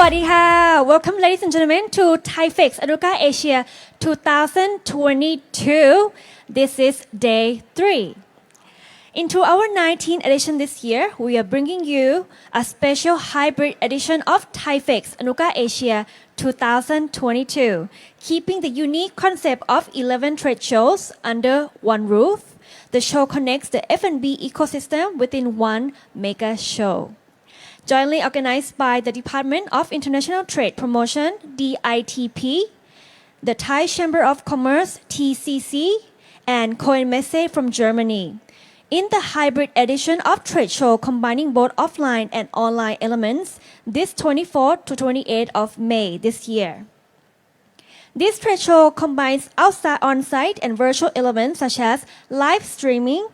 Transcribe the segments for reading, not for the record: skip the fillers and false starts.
วัสดีค่ะ Welcome ladies and gentlemen to THAIFEX-Anuga Asia 2022. This is day 3. Into our 19th edition this year, we are bringing you a special hybrid edition of THAIFEX-Anuga Asia 2022, keeping the unique concept of 11 trade shows under one roof. The show connects the F&B ecosystem within one mega show. Jointly organized by the Department of International Trade Promotion (DITP), the Thai Chamber of Commerce (TCC), and Cohen Messe from Germany. In the hybrid edition of trade show combining both offline and online elements, this 24th to 28th of May this year. This trade show combines outside on-site and virtual elements such as live streaming,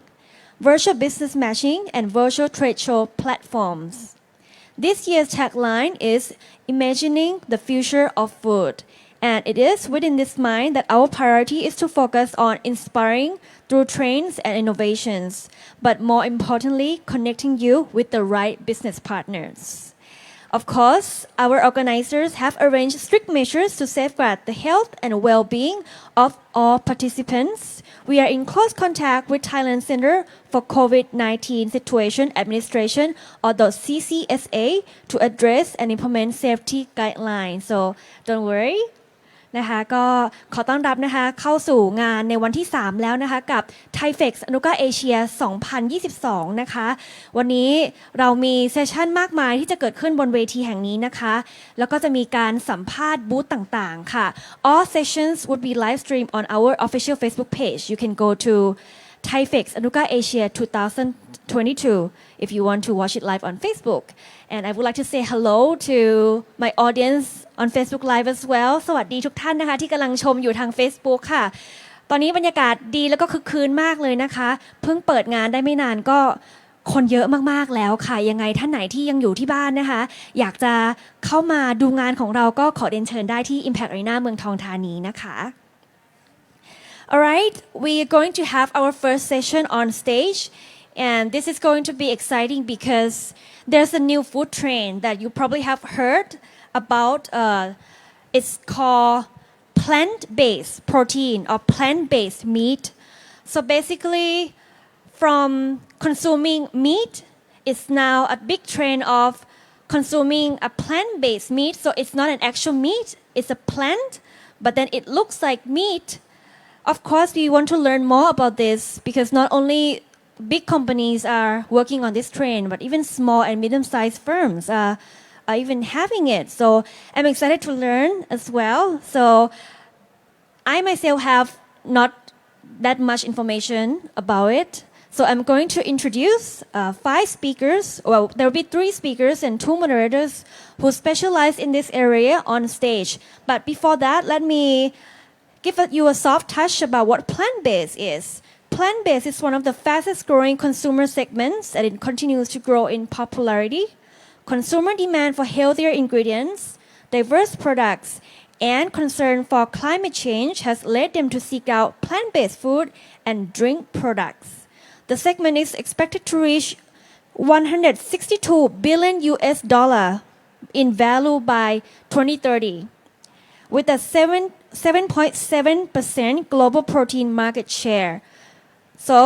virtual business matching, and virtual trade show platforms. This year's tagline is Imagining the Future of Food, and it is within this mind that our priority is to focus on inspiring through trends and innovations, but more importantly, connecting you with the right business partners. Of course, our organizers have arranged strict measures to safeguard the health and well-being of all participants. We are in close contact with Thailand Center for COVID-19 Situation Administration or the CCSA to address and implement safety guidelines. So don't worry. นะคะก็ขอต้อนรับนะคะเข้าสู่งานในวันที่3แล้วนะคะกับ THAIFEX-Anuga Asia 2022นะคะวันนี้เรามีเซสชั่นมากมายที่จะเกิดขึ้นบนเวทีแห่งนี้นะคะแล้วก็จะมีการสัมภาษณ์บูธต่างๆค่ะ All sessions would be live streamed on our official Facebook page. You can go to THAIFEX-Anuga Asia 2022 if you want to watch it live on Facebook. And I would like to say hello to my audience on Facebook Live as well. สวัสดีทุกท่านนะคะที่กำลังชมอยู่ทาง Facebook ค่ะตอนนี้บรรยากาศดีแล้วก็คึกคืนมากเลยนะคะเพิ่งเปิดงานได้ไม่นานก็คนเยอะมากๆแล้วค่ะยังไงท่านไหนที่ยังอยู่ที่บ้านนะคะอยากจะเข้ามาดูงานของเราก็ขอเรียนเชิญได้ที่ Impact Arena เมืองทองธานีนะคะ Alright, we are going to have our first session on stage, and this is going to be exciting because there's a new food trend that you probably have heard about. It's called plant-based protein or plant-based meat. So basically, from consuming meat, it's now a big trend of consuming a plant-based meat. So it's not an actual meat, it's a plant, but then it looks like meat.Of course, we want to learn more about this because not only big companies are working on this trend, but even small and medium-sized firms are even having it. So I'm excited to learn as well. So I myself have not that much information about it. So I'm going to introduce 5 speakers. Well, there will be 3 speakers and 2 moderators who specialize in this area on stage. But before that, let me give you a soft touch about what plant-based is. Plant-based is one of the fastest growing consumer segments and it continues to grow in popularity. Consumer demand for healthier ingredients, diverse products, and concern for climate change has led them to seek out plant-based food and drink products. The segment is expected to reach $162 billion in value by 2030, with a 7.7% global protein market share. So,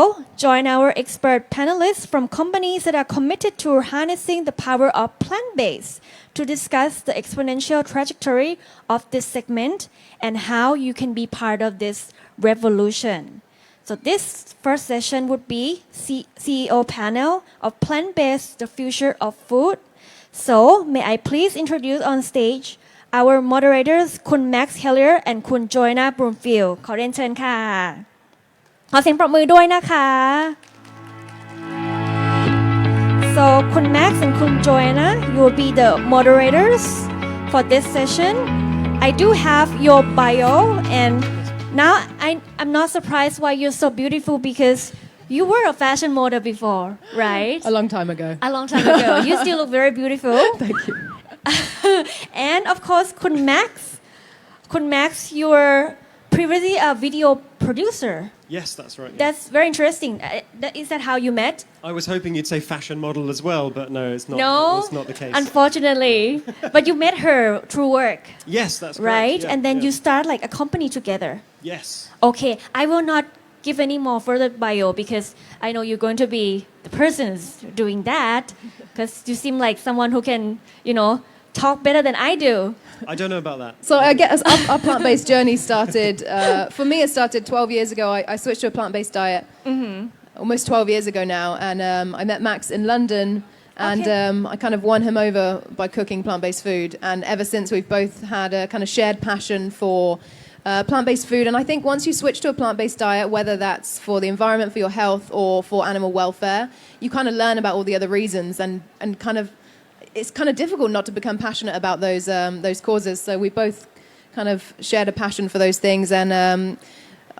join our expert panelists from companies that are committed to harnessing the power of plant-based to discuss the exponential trajectory of this segment and how you can be part of this revolution. So, this first session would be CEO panel of Plant-Based: The Future of Food. So, may I please introduce on stage.Our moderators คุณ Max Heller and คุณ Joanna Broomfield ขอเรียนเชิญค่ะขอเสียงปรบมือด้วยนะคะ So คุณ Max and คุณ Joanna you will be the moderators for this session. I do have your bio and now I'm not surprised why you're so beautiful because you were a fashion model before, right? A long time ago. A long time ago. You still look very beautiful. Thank you. And of course, คุณ Max, you were previously a video producer, Yes, that's right. Yeah. That's very interesting. Is that how you met? I was hoping you'd say fashion model as well, but no, it's not. No, It's not the case. unfortunately. But you met her through work, Yes, that's correct. right? Yeah, And then yeah. you start like a company together. Yes. Okay, I will not give any more further bio because I know you're going to be the person doing that because you seem like someone who can, talk better than I do. I don't know about that. So I guess our plant-based journey started, for me it started 12 years ago. I switched to a plant-based diet almost 12 years ago now. And I met Max in London and Okay. I kind of won him over by cooking plant-based food. And ever since we've both had a kind of shared passion for plant-based food. And I think once you switch to a plant-based diet, whether that's for the environment, for your health or for animal welfare, you kind of learn about all the other reasons and kind of it's kind of difficult not to become passionate about those causes. So we both kind of shared a passion for those things, and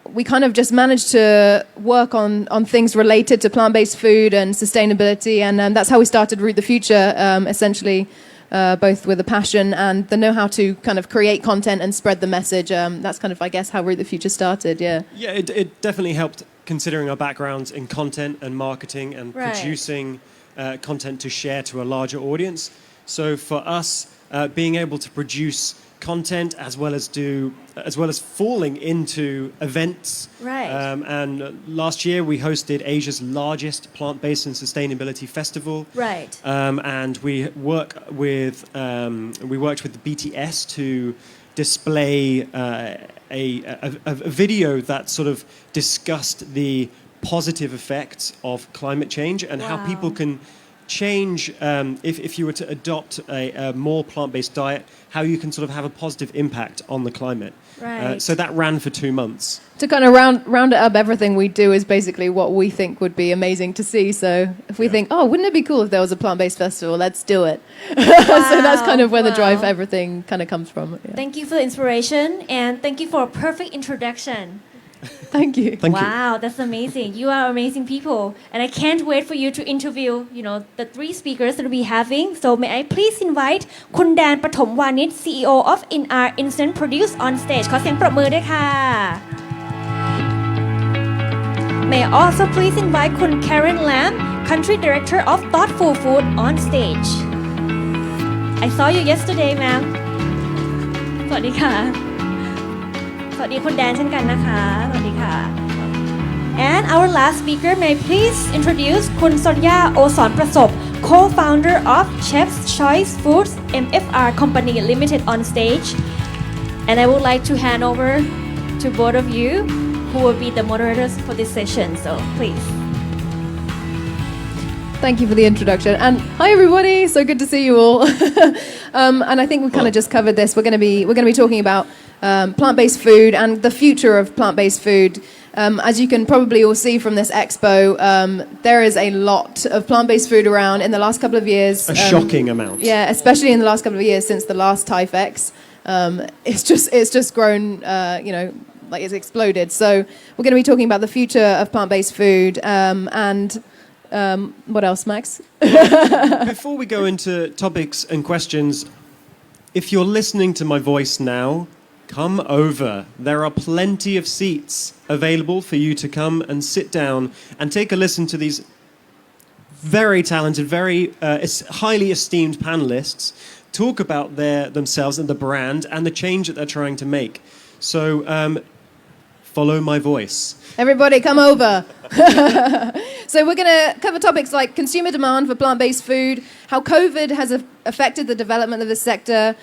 we kind of just managed to work on things related to plant-based food and sustainability, and that's how we started Root the Future, essentially, both with a passion and the know-how to kind of create content and spread the message. That's kind of, I guess, how Root the Future started, yeah. Yeah, it definitely helped considering our backgrounds in content and marketing and Right. producing content to share to a larger audience. So for us, being able to produce content as well as falling into events. Right. And last year we hosted Asia's largest plant-based and sustainability festival. Right. And we worked with the BTS to display a video that sort of discussed the positive effects of climate change and how Wow. people can change if you were to adopt a more plant-based diet, how you can sort of have a positive impact on the climate. Right. So that ran for 2 months. To kind of round it up, everything we do is basically what we think would be amazing to see. So if we think, oh, wouldn't it be cool if there was a plant-based festival? Let's do it. So that's kind of where the drive for everything kind of comes from. Yeah. Thank you for the inspiration and thank you for a perfect introduction. Thank you. Thank you. Wow, that's amazing. You are amazing people. And I can't wait for you to interview, the 3 speakers that we'll be having. So may I please invite คุณแดน ปฐมวานิช CEO of InR Instant Produce on stage ขอเสียงปรบมือด้วยค่ะ May I also please invite คุณ Karen Lam, Country Director of Thoughtful Food on stage. I saw you yesterday, ma'am. สวัสดีค่ะ สวัสดีคุณแดนเช่นกันนะคะ สวัสดีค่ะ And our last speaker may please introduce คุณซอนยา โอสรประสบ Co-founder of Chef's Choice Foods MFR Company Limited on stage. And I would like to hand over to both of you who will be the moderators for this session. So please. Thank you for the introduction. And hi everybody, so good to see you all. And I think we kind of just covered this. We're going to be talking about plant-based food and the future of plant-based food. As you can probably all see from this expo, there is a lot of plant-based food around in the last couple of years. A shocking amount. Yeah, especially in the last couple of years since the last THAIFEX. It's just grown, like it's exploded. So we're going to be talking about the future of plant-based food and what else, Max? Before we go into topics and questions, if you're listening to my voice now, come over. There are plenty of seats available for you to come and sit down and take a listen to these very talented, very highly esteemed panelists talk about themselves and the brand and the change that they're trying to make. So follow my voice. Everybody come over. So we're going to cover topics like consumer demand for plant-based food, how COVID has affected the development of this sector,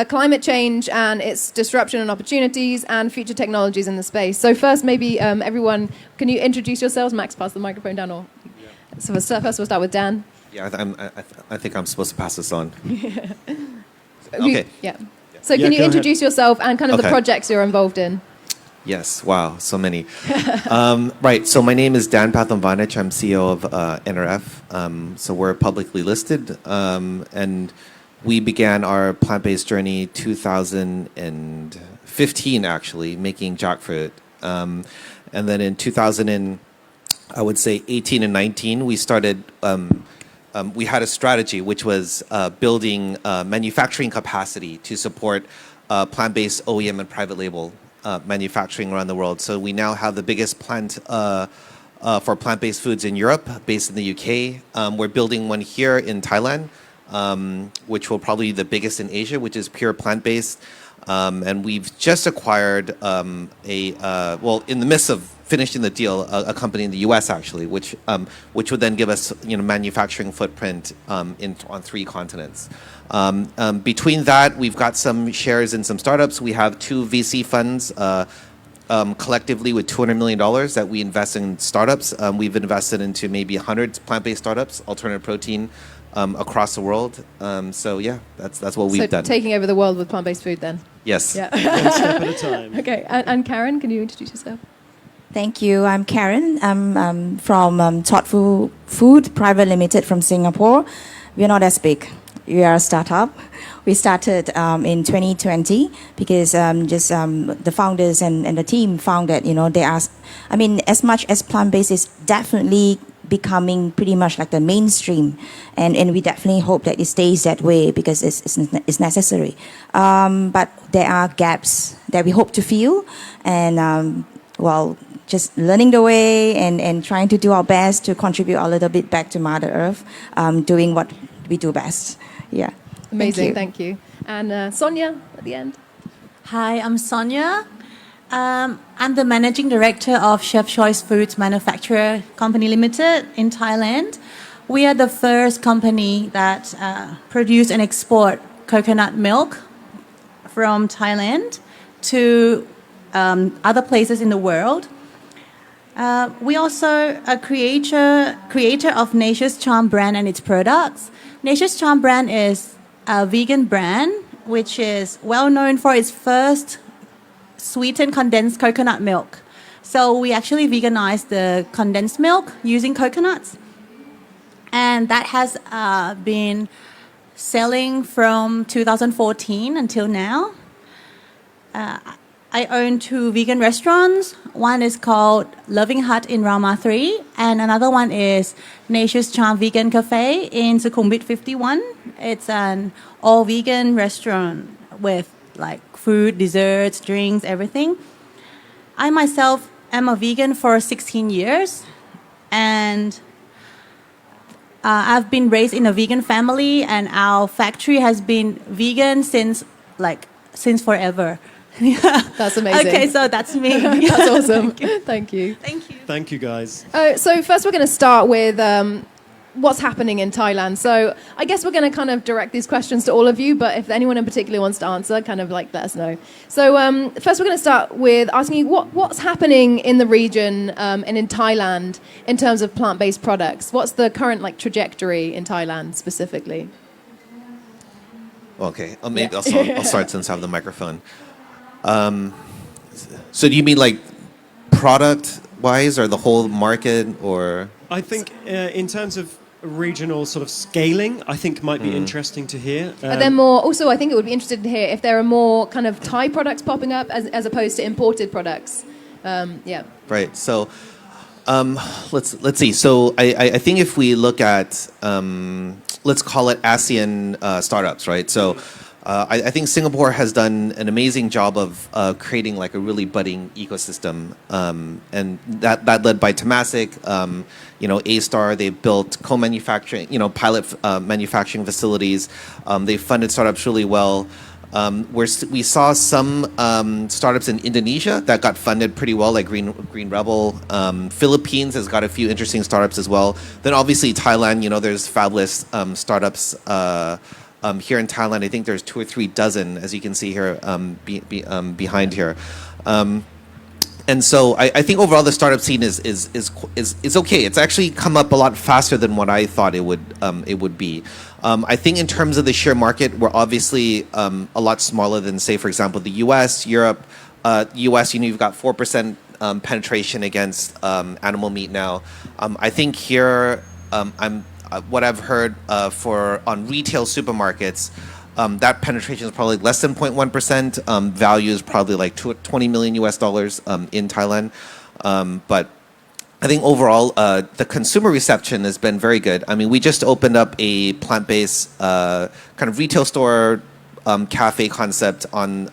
climate change and its disruption and opportunities, and future technologies in the space. So first, maybe everyone, can you introduce yourselves? Max, pass the microphone down. So first we'll start with Dan. Yeah, I think I'm supposed to pass this on. Okay. Yeah. So can you introduce yourself and kind of the projects you're involved in? Yes, wow, so many. Right, so my name is Dan Pathamvanich. I'm CEO of NRF. So we're publicly listed, and we began our plant-based journey 2015, actually, making jackfruit. And then in I would say 18 and 19, we started, we had a strategy which was building manufacturing capacity to support plant-based OEM and private label manufacturing around the world. So we now have the biggest plant for plant-based foods in Europe, based in the UK. We're building one here in Thailand, which will probably be the biggest in Asia, which is pure plant-based. And we've just acquired in the midst of finishing the deal, a company in the U.S. actually, which would then give us manufacturing footprint on 3 continents. Between that, we've got some shares in some startups. We have 2 VC funds. Collectively with $200 million that we invest in startups. We've invested into maybe 100 plant-based startups, alternative protein, across the world. So yeah, that's what we've done. Taking over the world with plant-based food then? Yes. Yeah. One step at a time. Okay, and Karen, can you introduce yourself? Thank you. I'm Karen. I'm from Thoughtful Food Private Limited from Singapore. We're not as big. We are a startup. We started in 2020 because the founders and the team found that, as much as plant-based is definitely becoming pretty much like the mainstream, and we definitely hope that it stays that way because it's necessary. But there are gaps that we hope to fill, and just learning the way and trying to do our best to contribute a little bit back to Mother Earth, doing what we do best. Yeah. Amazing, thank you. And Sonia at the end. Hi, I'm Sonia. I'm the managing director of Chef Choice Foods Manufacturer Company Limited in Thailand. We are the first company that produce and export coconut milk from Thailand to other places in the world. We also a creator of Nature's Charm brand and its products. Nature's Charm brand is a vegan brand which is well known for its first sweetened condensed coconut milk. So we actually veganized the condensed milk using coconuts. And that has been selling from 2014 until now. I own 2 vegan restaurants. One is called Loving Hut in Rama 3, and another one is Nature's Charm Vegan Cafe in Sukhumvit 51. It's an all-vegan restaurant with like food, desserts, drinks, everything. I myself am a vegan for 16 years, and I've been raised in a vegan family, and our factory has been vegan since forever. That's amazing. Okay, so that's me. That's awesome. Thank you. Thank you. Thank you, guys. So first we're going to start with what's happening in Thailand. So I guess we're going to kind of direct these questions to all of you, but if anyone in particular wants to answer, kind of like let us know. So first we're going to start with asking you what's happening in the region and in Thailand in terms of plant-based products. What's the current trajectory in Thailand specifically? Okay, maybe I'll start since I have the microphone. So do you mean like product-wise or the whole market or? I think in terms of regional sort of scaling, I think might be interesting to hear. And then more, also I think it would be interesting to hear if there are more kind of Thai products popping up as opposed to imported products. Yeah. Right. So let's see. So I think if we look at let's call it ASEAN startups, right? So I think Singapore has done an amazing job of creating like a really budding ecosystem, and that led by Temasek, A-Star. They built co-manufacturing, pilot manufacturing facilities. They funded startups really well. We saw some startups in Indonesia that got funded pretty well, like Green Rebel. Philippines has got a few interesting startups as well. Then obviously Thailand, there's fabulous startups. Here in Thailand, I think there's 2 or 3 dozen, as you can see here behind here. And so I think overall the startup scene is okay. It's actually come up a lot faster than what I thought it would be. I think in terms of the sheer market, we're obviously a lot smaller than, say, for example, the U.S., Europe. U.S., you've got 4% penetration against animal meat now. I think here, what I've heard on retail supermarkets, that penetration is probably less than 0.1%. Value is probably like $20 million in Thailand. But I think overall, the consumer reception has been very good. I mean, we just opened up a plant-based kind of retail store cafe concept on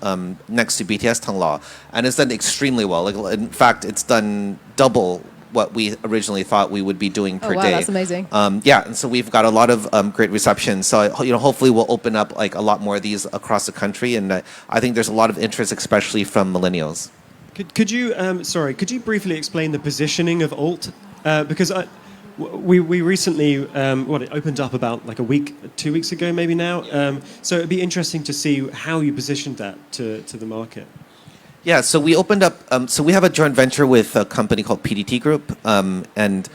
next to BTS Tonglaw, and it's done extremely well. Like, in fact, it's done double what we originally thought we would be doing per wow, day. that's amazing. Yeah, and so we've got a lot of great reception. So hopefully we'll open up like a lot more of these across the country, and I think there's a lot of interest, especially from millennials. Could you could you briefly explain the positioning of Alt? Because we recently it opened up about like 2 weeks ago maybe now. So it'd be interesting to see how you positioned that to the market. Yeah, so we opened up. So we have a joint venture with a company called PDT Group, and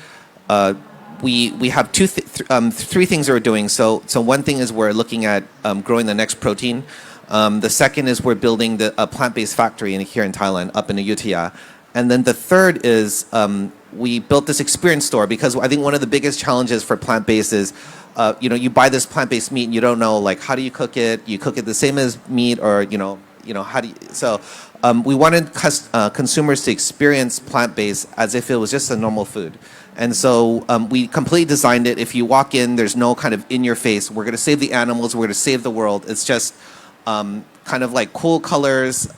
we have three things that we're doing. So one thing is we're looking at growing the next protein. The second is we're building a plant-based factory here in Thailand, up in Ayutthaya. And then the third is we built this experience store, because I think one of the biggest challenges for plant-based is, you buy this plant-based meat and you don't know, like, how do you cook it? You cook it the same as meat, or how do you? So we wanted consumers to experience plant-based as if it was just a normal food. And so we completely designed it. If you walk in, there's no kind of in your face, we're going to save the animals, we're going to save the world. It's just kind of like cool colors,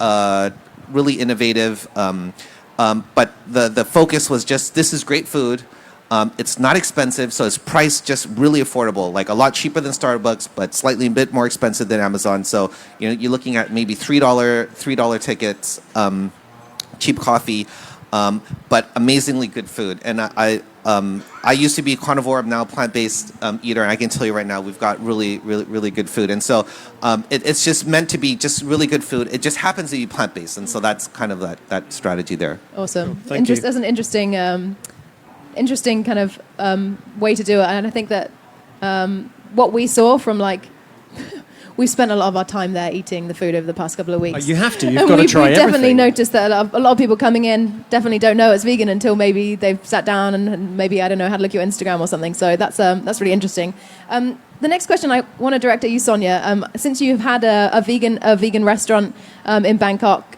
really innovative. But the focus was just, this is great food. It's not expensive, so it's priced just really affordable, like a lot cheaper than Starbucks, but slightly a bit more expensive than Amazon. So you're looking at maybe $3 tickets, cheap coffee, but amazingly good food. And I used to be carnivore, I'm now a plant-based eater, and I can tell you right now we've got really, really, really good food. And so it's just meant to be just really good food. It just happens to be plant-based, and so that's kind of that strategy there. Awesome. Thank you. That's an interesting kind of way to do it. And I think that what we saw from we spent a lot of our time there eating the food over the past couple of weeks. You have to. You've And got to try we've definitely everything. noticed that a lot of people coming in definitely don't know it's vegan until maybe they've sat down and maybe, I don't know, had a look at your Instagram or something. So that's really interesting. The next question I want to direct at you, Sonia. Since you've had a vegan restaurant in Bangkok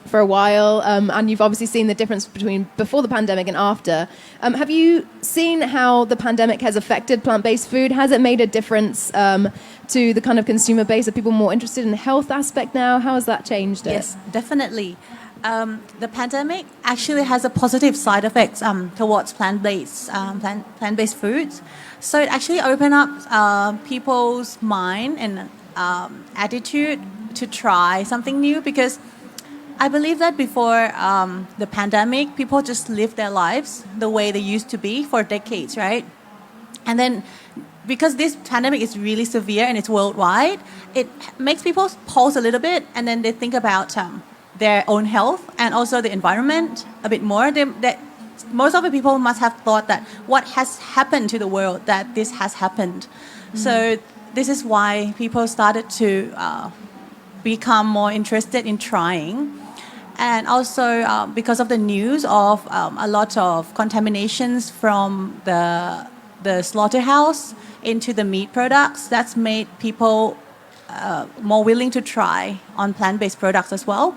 for a while, and you've obviously seen the difference between before the pandemic and after, have you seen how the pandemic has affected plant-based food? Has it made a difference to the kind of consumer base? Are people more interested in the health aspect now? How has that changed it? Yes, definitely. The pandemic actually has a positive side effects towards plant-based foods. So it actually opened up people's mind and attitude to try something new, because I believe that before the pandemic, people just lived their lives the way they used to be for decades, right? And then because this pandemic is really severe and it's worldwide, it makes people pause a little bit, and then they think about their own health and also the environment a bit more. Most of the people must have thought that what has happened to the world, that this has happened. So this is why people started to become more interested in trying. And also because of the news of a lot of contaminations from the slaughterhouse into the meat products, that's made people more willing to try on plant-based products as well.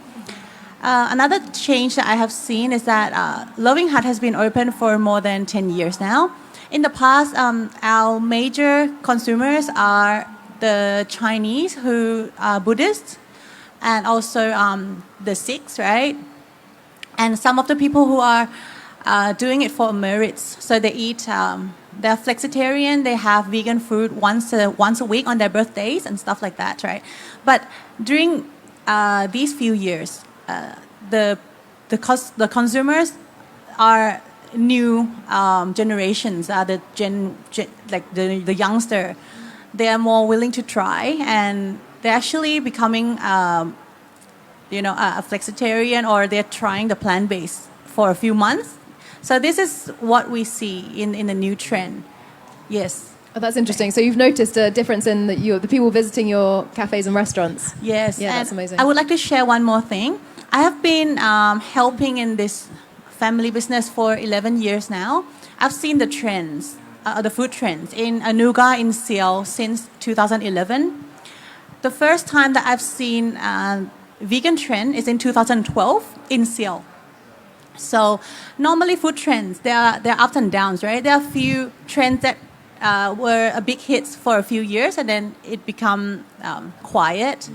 Another change that I have seen is that Loving Hut has been open for more than 10 years now. In the past, our major consumers are the Chinese who are Buddhists, and also the Sikhs, right? And some of the people who are doing it for merits. So they eat, they're flexitarian, they have vegan food once a week on their birthdays and stuff like that, right? But during these few years, the consumers are new generations, the youngster. They are more willing to try, and they're actually becoming a flexitarian, or they're trying the plant-based for a few months. So this is what we see in the new trend. Yes. Oh, that's interesting. So you've noticed a difference in the people visiting your cafes and restaurants. Yes. Yeah, and that's amazing. I would like to share one more thing. I have been helping in this family business for 11 years now. I've seen the trends, the food trends in Anuga in Seoul since 2011. The first time that I've seen vegan trend is in 2012 in Seoul. So normally food trends, there are ups and downs, right? There are a few trends that were a big hit for a few years, and then it become quiet.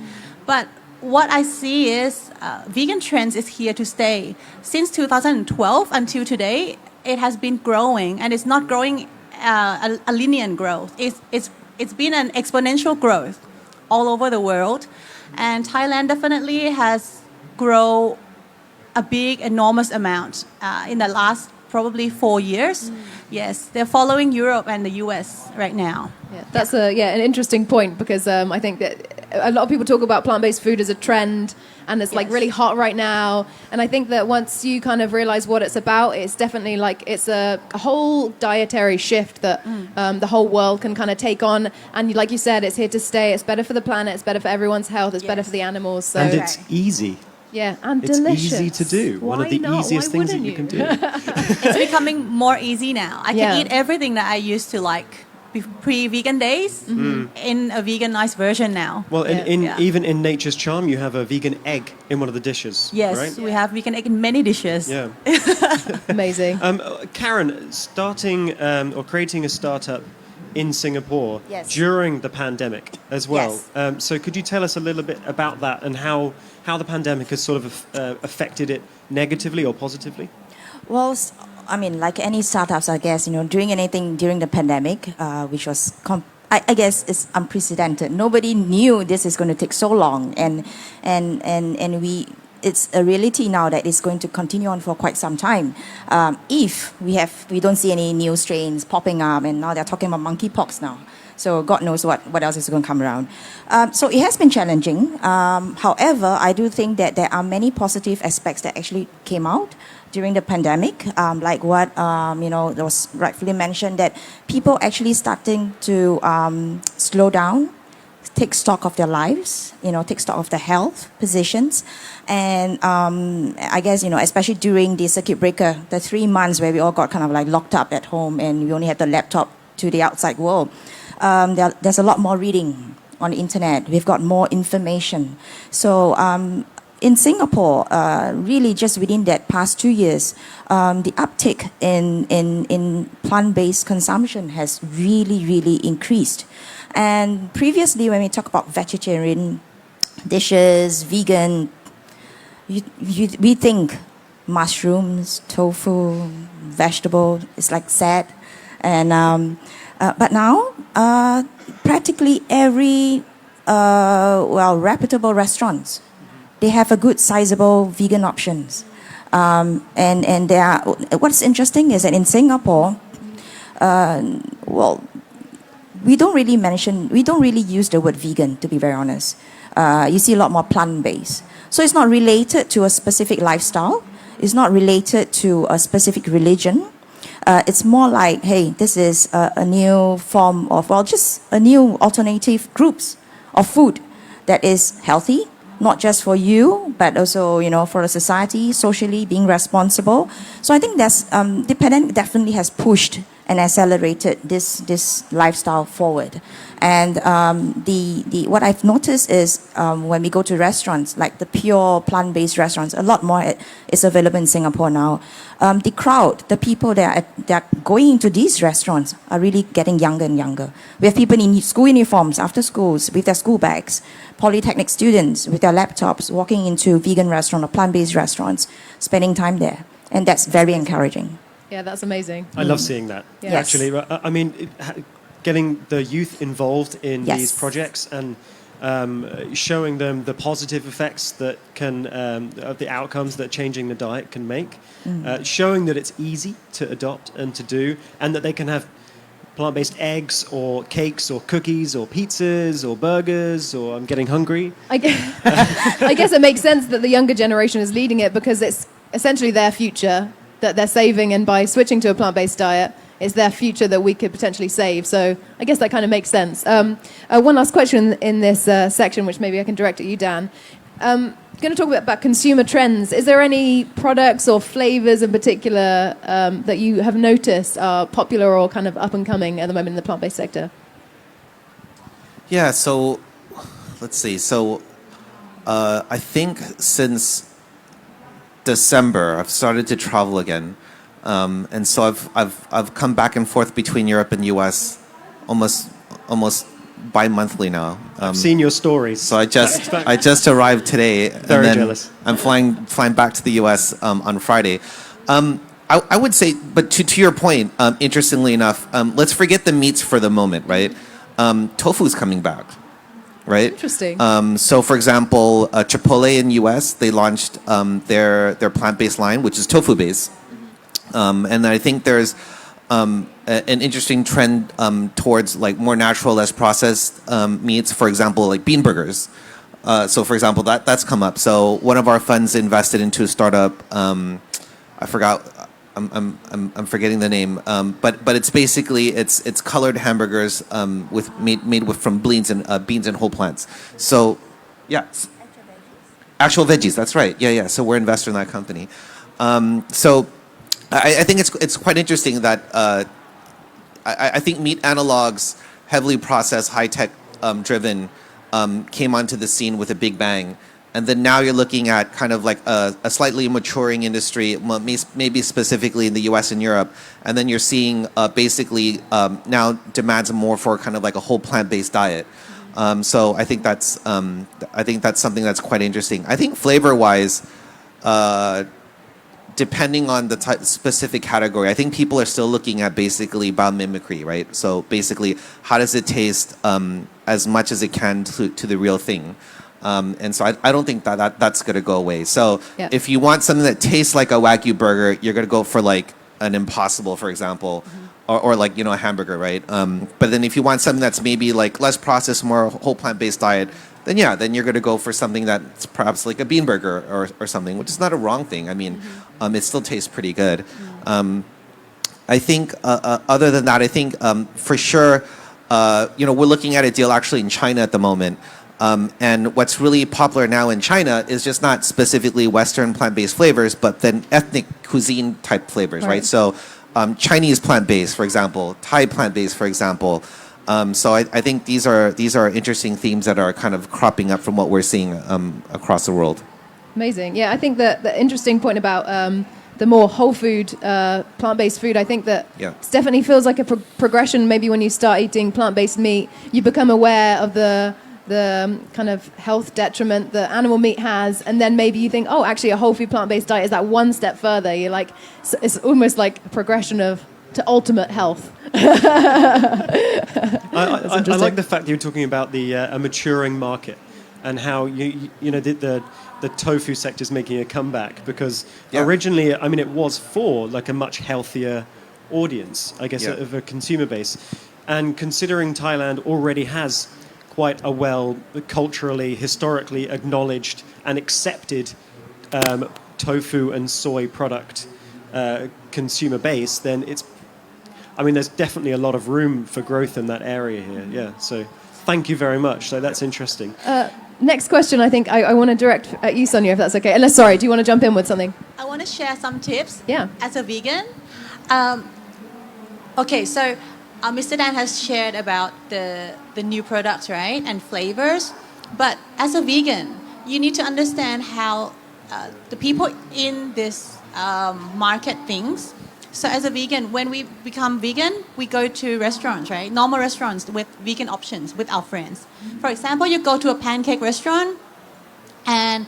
But what I see is vegan trends is here to stay. Since 2012 until today, it has been growing, and it's not growing a linear growth. It's been an exponential growth all over the world, and Thailand definitely has grown a big, enormous amount in the last probably 4 years. Yes, they're following Europe and the US right now. Yeah, that's an interesting point, because I think that a lot of people talk about plant-based food as a trend, and it's like really hot right now. And I think that once you kind of realize what it's about, it's definitely like it's a whole dietary shift that the whole world can kind of take on. And like you said, it's here to stay. It's better for the planet. It's better for everyone's health. It's better for the animals. So. And it's easy. Yeah, and It's delicious. easy to do. One of the easiest things that you can do. It's becoming more easy now. I can eat everything that I used to like pre-vegan days in a veganized version now. Well, even in Nature's Charm, you have a vegan egg in one of the dishes. Yes, right? we have vegan egg in many dishes. Yeah. Amazing. Karen, starting or creating a startup in Singapore during the pandemic as well. Yes. So could you tell us a little bit about that and how the pandemic has sort of affected it negatively or positively? Well, I mean, like any startups, I guess, doing anything during the pandemic, which was, I guess, is unprecedented. Nobody knew this is going to take so long, and it's a reality now that it's going to continue on for quite some time. If we don't see any new strains popping up, and now they're talking about monkeypox now. So God knows what else is going to come around. So it has been challenging. However, I do think that there are many positive aspects that actually came out during the pandemic, like what was rightfully mentioned, that people actually starting to slow down, take stock of their lives, take stock of their health positions. And I guess, especially during the circuit breaker, the 3 months where we all got kind of like locked up at home and we only had the laptop to the outside world, there's a lot more reading on the internet. We've got more information. So in Singapore, really just within that past 2 years, the uptick in plant-based consumption has really, really increased. And previously, when we talk about vegetarian dishes, vegan, we think mushrooms, tofu, vegetable. It's like sad, and but now practically every reputable restaurants, they have a good sizable vegan options, and they are. What's interesting is that in Singapore, we don't really use the word vegan, to be very honest. You see a lot more plant-based. So it's not related to a specific lifestyle. It's not related to a specific religion. It's more like, hey, this is a new form of, just a new alternative groups of food that is healthy, not just for you, but also, for the society, socially being responsible. So I think that's, the pandemic definitely has pushed and accelerated this lifestyle forward. And the what I've noticed is when we go to restaurants, like the pure plant-based restaurants, a lot more is available in Singapore now. The crowd, the people that are going into these restaurants are really getting younger and younger. We have people in school uniforms after schools with their school bags, polytechnic students with their laptops walking into vegan restaurant or plant-based restaurants, spending time there. And that's very encouraging. Yeah, that's amazing. I love seeing that, actually. I mean, getting the youth involved in these projects and showing them the positive effects that can, of the outcomes that changing the diet can make, showing that it's easy to adopt and to do, and that they can have plant-based eggs or cakes or cookies or pizzas or burgers, or I'm getting hungry. I guess it makes sense that the younger generation is leading it, because it's essentially their future that they're saving, and by switching to a plant-based diet, it's their future that we could potentially save. So I guess that kind of makes sense. One last question in this section, which maybe I can direct at you, Dan. Going to talk a bit about consumer trends. Is there any products or flavors in particular that you have noticed are popular or kind of up and coming at the moment in the plant-based sector? Yeah, so let's see. So I think since December, I've started to travel again, and so I've come back and forth between Europe and US almost bi-monthly now. I've seen your stories. So I just arrived today. Very and then jealous. I'm flying back to the U.S. On Friday. I would say, but to your point, interestingly enough, let's forget the meats for the moment, right? Tofu's coming back, right? Interesting. So, for example, Chipotle in U.S. they launched their plant-based line, which is tofu-based, and I think there's an interesting trend towards like more natural, less processed meats. For example, like bean burgers. So, for example, that's come up. So, one of our funds invested into a startup. I forgot. I'm forgetting the name. But it's basically it's colored hamburgers made from beans and whole plants. So, yeah. Actual veggies. That's right. Yeah. So we're investor in that company. So I think it's quite interesting that I think meat analogs, heavily processed, high tech driven, came onto the scene with a big bang. And then now you're looking at kind of like a slightly maturing industry, maybe specifically in the U.S. and Europe. And then you're seeing basically now demands more for kind of like a whole plant-based diet. So I think that's something that's quite interesting. I think flavor-wise, depending on the specific category, I think people are still looking at basically biomimicry, right? So basically, how does it taste as much as it can to the real thing? And so I don't think that's going to go away. So if you want something that tastes like a Wagyu burger, you're going to go for like an Impossible, for example, or like, a hamburger, right? But then if you want something that's maybe like less processed, more whole plant-based diet, then you're going to go for something that's perhaps like a bean burger or something, which is not a wrong thing. I mean, it still tastes pretty good. I think other than that, I think for sure, we're looking at a deal actually in China at the moment. And what's really popular now in China is just not specifically Western plant-based flavors, but then ethnic cuisine type flavors, right? So Chinese plant-based, for example, Thai plant-based, for example. So I think these are interesting themes that are kind of cropping up from what we're seeing across the world. Amazing. Yeah, I think that the interesting point about the more whole food, plant-based food, I think that it definitely feels like a progression. Maybe when you start eating plant-based meat, you become aware of the kind of health detriment that animal meat has, and then maybe you think, oh, actually a whole food plant-based diet is that one step further. You're like, it's almost like a progression to ultimate health. I like the fact that you're talking about a maturing market and how the tofu sector is making a comeback, because originally, I mean, it was for like a much healthier audience, I guess, of a consumer base. And considering Thailand already has quite a culturally, historically acknowledged and accepted tofu and soy product consumer base, then there's definitely a lot of room for growth in that area here. Yeah, so thank you very much. So that's interesting. Next question, I think I want to direct at you, Sonia, if that's okay. Unless, sorry, do you want to jump in with something? I want to share some tips. Yeah. As a vegan. Okay, so Mr. Dan has shared about the new products, right, and flavors. But as a vegan, you need to understand how the people in this market thinks. So as a vegan, when we become vegan, we go to restaurants, right? Normal restaurants with vegan options with our friends. For example, you go to a pancake restaurant and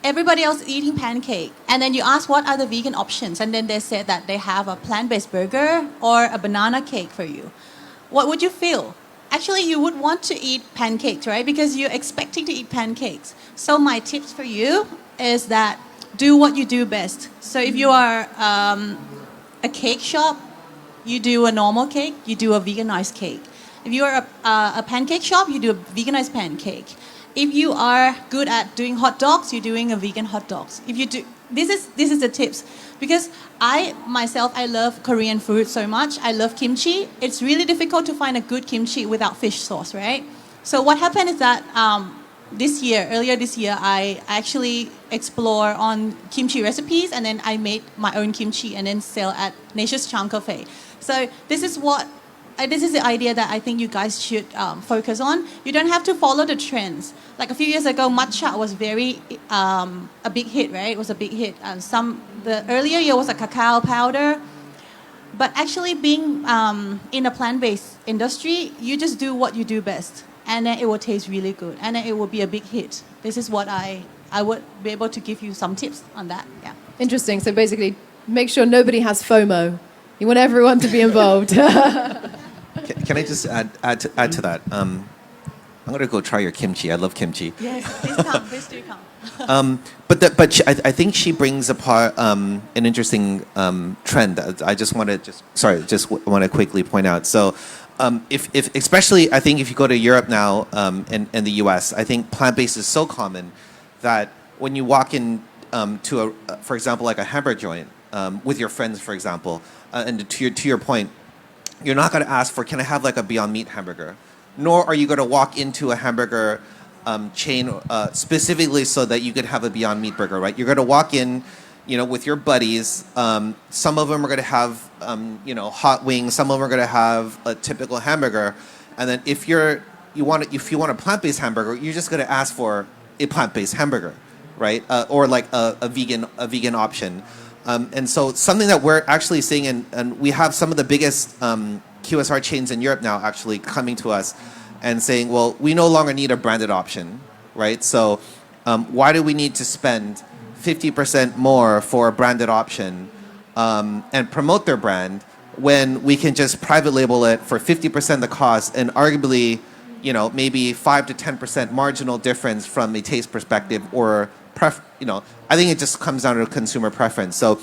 everybody else is eating pancake. And then you ask what are the vegan options. And then they said that they have a plant-based burger or a banana cake for you. What would you feel? Actually, you would want to eat pancakes, right? Because you're expecting to eat pancakes. So my tips for you is that do what you do best. So if you are a cake shop, you do a normal cake, you do a veganized cake. If you are a pancake shop, you do a veganized pancake. If you are good at doing hot dogs, you're doing a vegan hot dogs. If you do, this is the tips. Because I love Korean food so much. I love kimchi. It's really difficult to find a good kimchi without fish sauce, right? So what happened is that earlier this year, I actually explore on kimchi recipes, and then I made my own kimchi and then sell at Nature's Charm Cafe. So this is the idea that I think you guys should focus on. You don't have to follow the trends. Like a few years ago, matcha was very a big hit, right? It was a big hit. And the earlier year was a cacao powder. But actually, being in a plant-based industry, you just do what you do best, and then it will taste really good, and then it will be a big hit. This is what I would be able to give you some tips on that. Yeah. Interesting. So basically, make sure nobody has FOMO. You want everyone to be involved. Can I just add to that? I'm going to go try your kimchi. I love kimchi. Yes, please come. Please do come. I think she brings apart an interesting trend. I just want to quickly point out. So, if especially I think if you go to Europe now and the U.S., I think plant-based is so common that when you walk in to for example, like a hamburger joint with your friends, for example, and to your point, you're not going to ask for, can I have like a Beyond Meat hamburger? Nor are you going to walk into a hamburger chain specifically so that you could have a Beyond Meat burger, right? You're going to walk in, with your buddies. Some of them are going to have, hot wings. Some of them are going to have a typical hamburger. And then if you want a plant-based hamburger, you're just going to ask for a plant-based hamburger, right? Or like a vegan option. And so something that we're actually seeing, and we have some of the biggest QSR chains in Europe now actually coming to us and saying, well, we no longer need a branded option, right? So why do we need to spend 50% more for a branded option and promote their brand when we can just private label it for 50% the cost and arguably, maybe 5 to 10% marginal difference from a taste perspective or I think it just comes down to consumer preference. So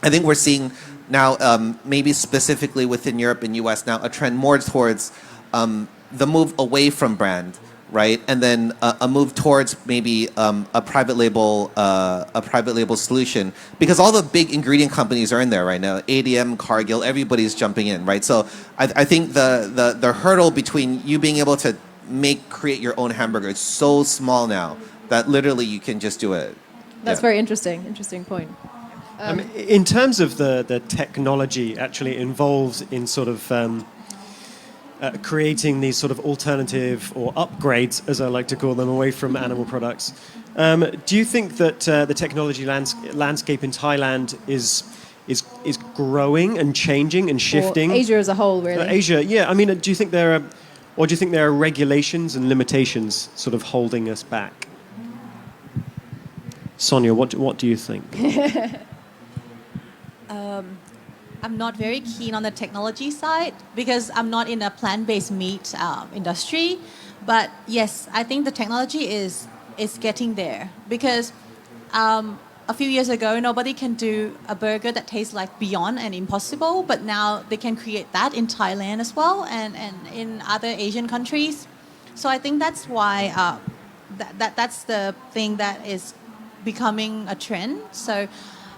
I think we're seeing now, maybe specifically within Europe and US now, a trend more towards the move away from brand, right? And then a move towards maybe a private label solution, because all the big ingredient companies are in there right now. ADM, Cargill, everybody's jumping in, right? So I think the hurdle between you being able to create your own hamburger is so small now that literally you can just do it. That's very interesting. Interesting point. In terms of the technology actually involved in sort of creating these sort of alternative or upgrades, as I like to call them, away from animal products, do you think that the technology landscape in Thailand is growing and changing and shifting? Or Asia as a whole, really. Asia, yeah. I mean, do you think there are regulations and limitations sort of holding us back? Sonia, what do you think? I'm not very keen on the technology side because I'm not in a plant-based meat industry. But yes, I think the technology is getting there because a few years ago, nobody can do a burger that tastes like Beyond and Impossible, but now they can create that in Thailand as well and in other Asian countries. So I think that's why that's the thing that is becoming a trend. So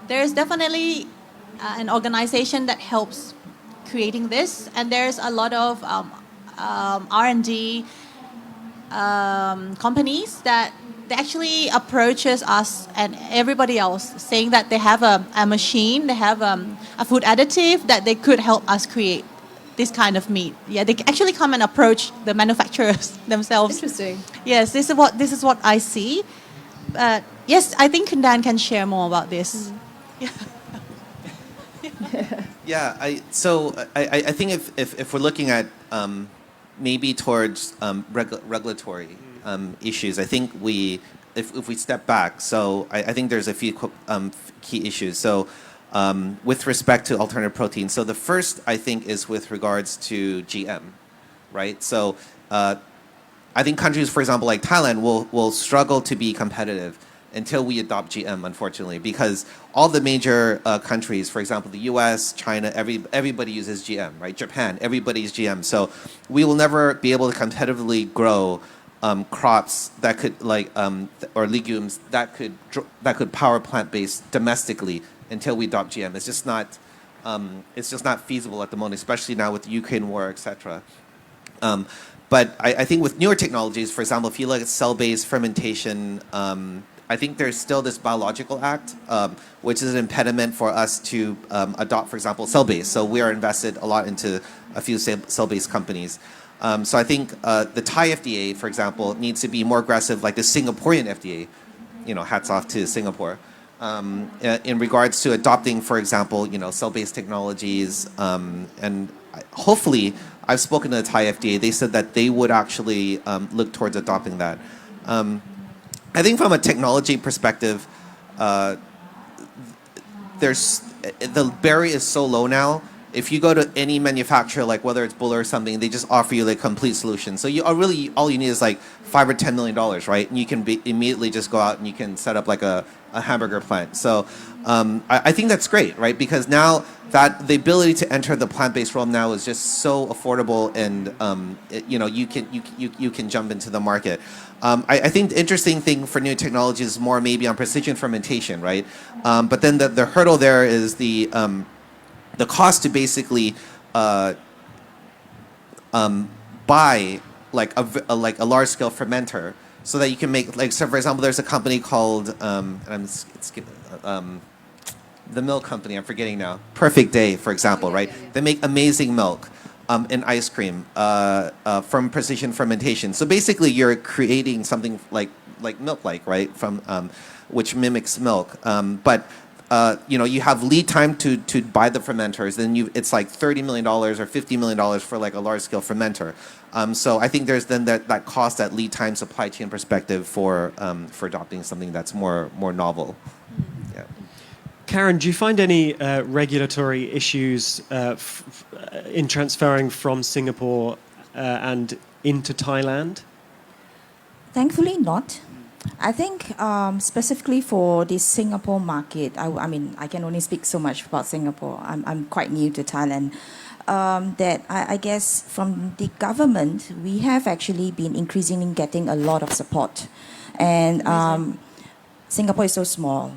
there's definitely an organization that helps creating this, and there's a lot of R&D companies that they actually approaches us and everybody else saying that they have a machine, they have a food additive that they could help us create this kind of meat. Yeah, they actually come and approach the manufacturers themselves. Interesting. Yes, this is what I see. Yes, I think Kundan can share more about this. Yeah, I think if we're looking at maybe towards regulatory issues, I think if we step back, so I think there's a few key issues. So with respect to alternative protein, so the first I think is with regards to GM, right? So I think countries, for example, like Thailand, will struggle to be competitive until we adopt GM, unfortunately, because all the major countries, for example, the US, China, everybody uses GM, right? Japan, everybody uses GM. So we will never be able to competitively grow crops that could or legumes that could power plant-based domestically until we adopt GM. It's just not feasible at the moment, especially now with the Ukraine war, etc. But I think with newer technologies, for example, if you look at cell-based fermentation, I think there's still this biological act, which is an impediment for us to adopt, for example, cell-based. So we are invested a lot into a few cell-based companies. So I think the Thai FDA, for example, needs to be more aggressive, like the Singaporean FDA. Hats off to Singapore. in regards to adopting, for example, cell-based technologies, and hopefully, I've spoken to the Thai FDA. They said that they would actually look towards adopting that. I think from a technology perspective, the barrier is so low now. If you go to any manufacturer, like whether it's Buller or something, they just offer you like complete solution. So all you need is like $5 or $10 million, right? And you can immediately just go out and you can set up like a hamburger plant. So I think that's great, right? Because now that the ability to enter the plant-based realm now is just so affordable, and you can jump into the market. I think the interesting thing for new technology is more maybe on precision fermentation, right? But then the hurdle there is the cost to basically buy like a large scale fermenter, so that you can make, like, so for example, there's a company called the milk company, I'm forgetting now, Perfect Day, for example, right? They make amazing milk and ice cream from precision fermentation. So basically, you're creating something like milk-like, right? From which mimics milk, but you have lead time to buy the fermenters. Then it's like $30 million or $50 million for like a large scale fermenter. So I think there's then that cost, that lead time, supply chain perspective for adopting something that's more novel. Yeah. Karen, do you find any regulatory issues in transferring from Singapore and into Thailand? Thankfully not. I think specifically for the Singapore market, I mean, I can only speak so much about Singapore. I'm quite new to Thailand. That I guess from the government, we have actually been increasingly getting a lot of support. And Singapore is so small.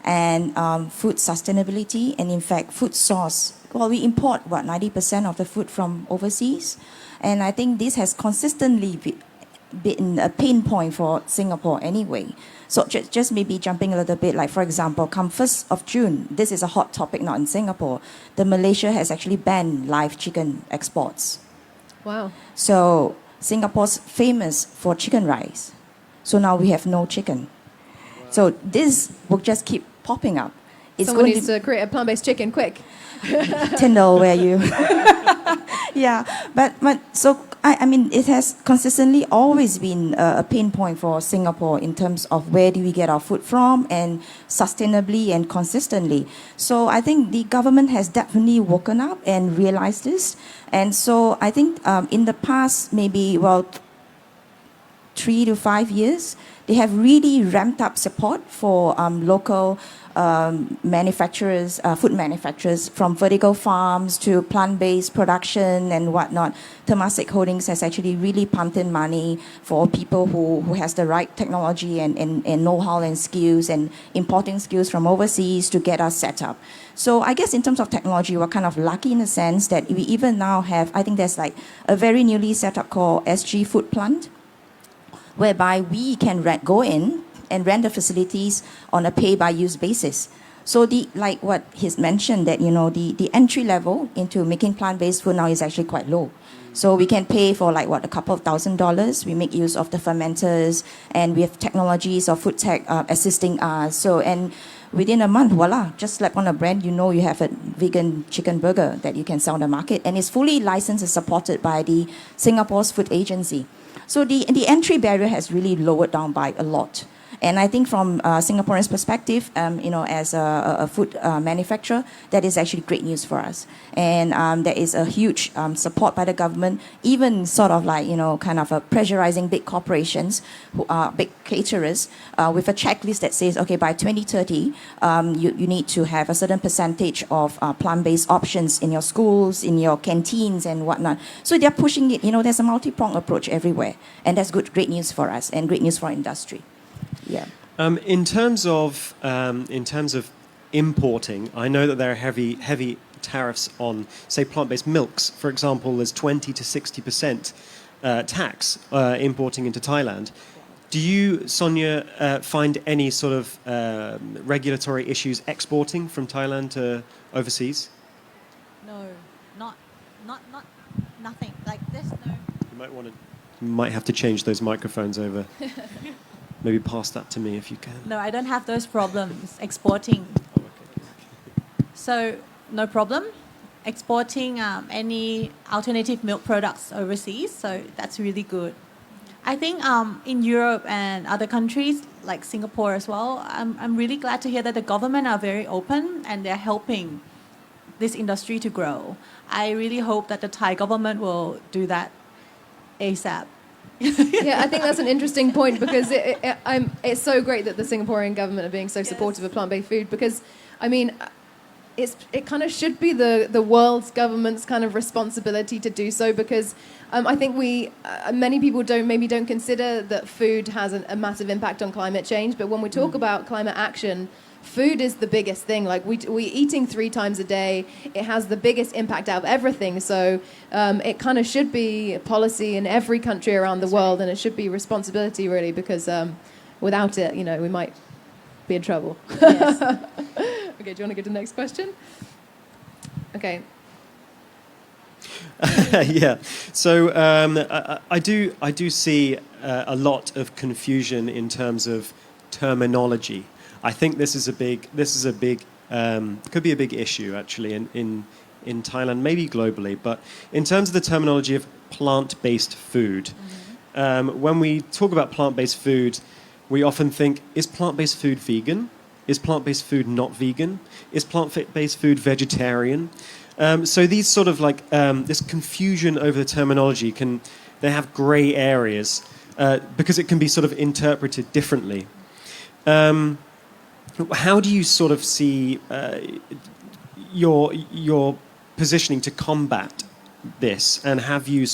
And food sustainability, and in fact, food source. Well, we import, 90% of the food from overseas. And I think this has consistently been a pain point for Singapore anyway. So just maybe jumping a little bit, like for example, come 1st of June, this is a hot topic now in Singapore, Malaysia has actually banned live chicken exports. Wow. So Singapore's famous for chicken rice. So now we have no chicken. Wow. So this will just keep popping up. Someone needs to create a plant-based chicken, quick. Tyndall, where you? Yeah, but so I mean, it has consistently always been a pain point for Singapore in terms of where do we get our food from, and sustainably and consistently. So I think the government has definitely woken up and realized this. And so I think in the past, maybe 3 to 5 years, they have really ramped up support for local manufacturers, food manufacturers, from vertical farms to plant-based production and whatnot. Temasek Holdings has actually really pumped in money for people who has the right technology and know-how and skills, and importing skills from overseas to get us set up. So I guess in terms of technology, we're kind of lucky in a sense that we even now have, I think there's like a very newly set up called SG Food Plant, whereby we can go in and rent the facilities on a pay-by-use basis. So like what he's mentioned, that the entry level into making plant-based food now is actually quite low. So we can pay for like a couple of $1,000s. We make use of the fermenters, and we have technologies of food tech assisting us. So, and within a month, voila, just slap on a brand, you have a vegan chicken burger that you can sell on the market, and it's fully licensed and supported by the Singapore's food agency. So the entry barrier has really lowered down by a lot. And I think from Singaporeans' perspective, as a food manufacturer, that is actually great news for us. And there is a huge support by the government, even sort of like, kind of pressurizing big corporations, who are big caterers, with a checklist that says, okay, by 2030, you need to have a certain percentage of plant-based options in your schools, in your canteens and whatnot. So they're pushing it. There's a multi-pronged approach everywhere. And that's great news for us and great news for our industry. Yeah. In terms of importing, I know that there are heavy tariffs on, say, plant-based milks. For example, there's 20 to 60% tax importing into Thailand. Do you, Sonia, find any sort of regulatory issues exporting from Thailand to overseas? No, nothing like this. No. You might have to change those microphones over. maybe pass that to me if you can. No, I don't have those problems exporting. So no problem exporting any alternative milk products overseas. So that's really good. I think in Europe and other countries like Singapore as well, I'm really glad to hear that the government are very open and they're helping this industry to grow. I really hope that the Thai government will do that ASAP. Yeah, I think that's an interesting point because it's so great that the Singaporean government are being so supportive of plant-based food because, I mean, it kind of should be the world's government's kind of responsibility to do so because I think many people don't consider that food has a massive impact on climate change, but when we talk about climate action, food is the biggest thing. Like we eating 3 times a day, it has the biggest impact out of everything. So it kind of should be a policy in every country around the world, and it should be responsibility really because without it, we might be in trouble. Yes. Okay, do you want to go to the next question? Okay. Yeah. So I do see a lot of confusion in terms of terminology. I think this is a big could be a big issue actually in Thailand, maybe globally. But in terms of the terminology of plant-based food, when we talk about plant-based food, we often think, is plant-based food vegan? Is plant-based food not vegan? Is plant-based food vegetarian? So these sort of like this confusion over the terminology they have grey areas because it can be sort of interpreted differently. How do you sort of see your positioning to combat this, and have you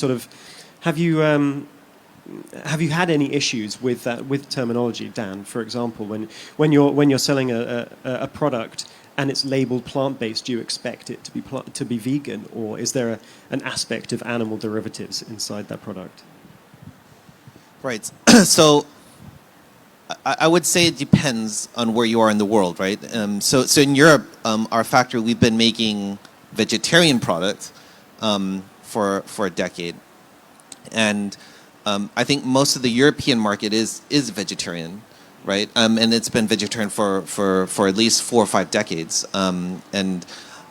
had any issues with that with terminology, Dan? For example, when you're selling a product and it's labeled plant-based, do you expect it to be vegan, or is there an aspect of animal derivatives inside that product? Right. So I would say it depends on where you are in the world, right? So in Europe, our factory, we've been making vegetarian products for a decade, and I think most of the European market is vegetarian, right? And it's been vegetarian for at least 4 or 5 decades. And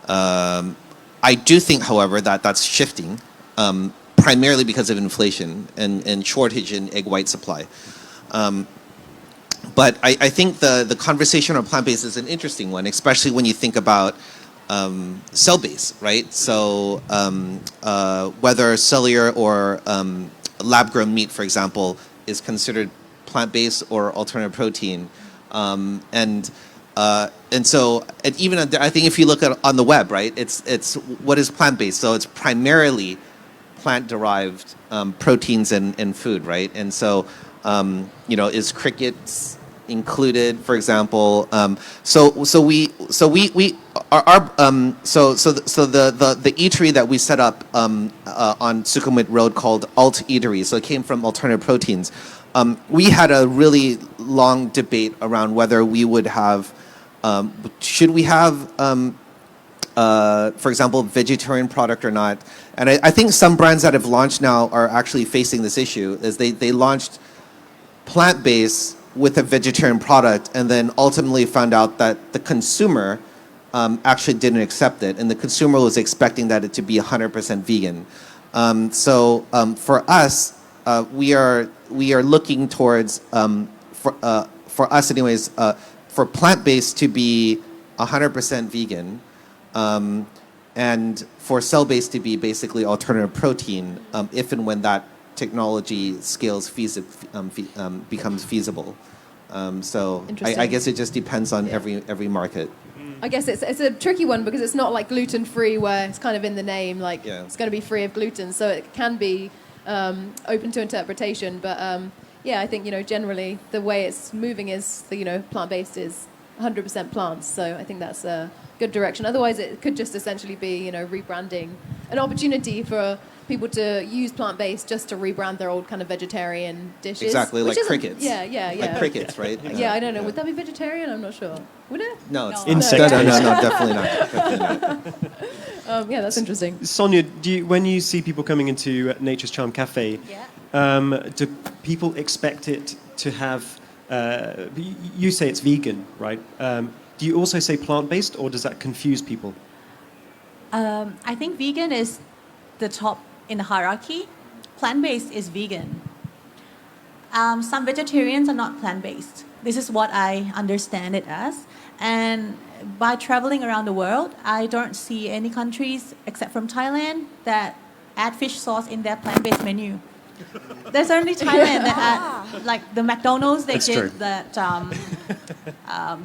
I do think, however, that that's shifting, primarily because of inflation and shortage in egg white supply. But I think the conversation on plant-based is an interesting one, especially when you think about cell-based, right? So whether cellular or lab-grown meat, for example, is considered plant-based or alternative protein, and so even I think if you look at on the web, right, it's what is plant-based? So it's primarily plant-derived proteins and food, right? And so is crickets included, for example? So the eatery that we set up on Sukhumvit Road called Alt Eatery, so it came from alternative proteins. We had a really long debate around whether we would have, should we have, for example, vegetarian product or not. And I think some brands that have launched now are actually facing this issue, is they launched plant-based with a vegetarian product and then ultimately found out that the consumer actually didn't accept it, and the consumer was expecting that it to be 100% vegan. So for us, we are looking towards, for us anyways, for plant-based to be 100% vegan, and for cell-based to be basically alternative protein, if and when that technology scales becomes feasible. So I guess it just depends on every market. I guess it's a tricky one because it's not like gluten-free where it's kind of in the name, like it's going to be free of gluten, so it can be open to interpretation. But I think generally the way it's moving is the plant-based is 100% plants, so I think that's a good direction. Otherwise, it could just essentially be rebranding, an opportunity for people to use plant-based just to rebrand their old kind of vegetarian dishes. Exactly, like crickets. Yeah. Like crickets, right? Yeah, I don't know. Would that be vegetarian? I'm not sure. Would it? No, it's Insect. No, definitely not. Yeah, that's interesting. Sonia, when you see people coming into Nature's Charm Cafe, do people expect it to have you say it's vegan, right? Do you also say plant-based, or does that confuse people? I think vegan is the top in the hierarchy. Plant-based is vegan. Some vegetarians are not plant-based. This is what I understand it as. And by traveling around the world, I don't see any countries except from Thailand that add fish sauce in their plant-based menu. There's only Thailand that add, like the McDonald's, they That's get true. that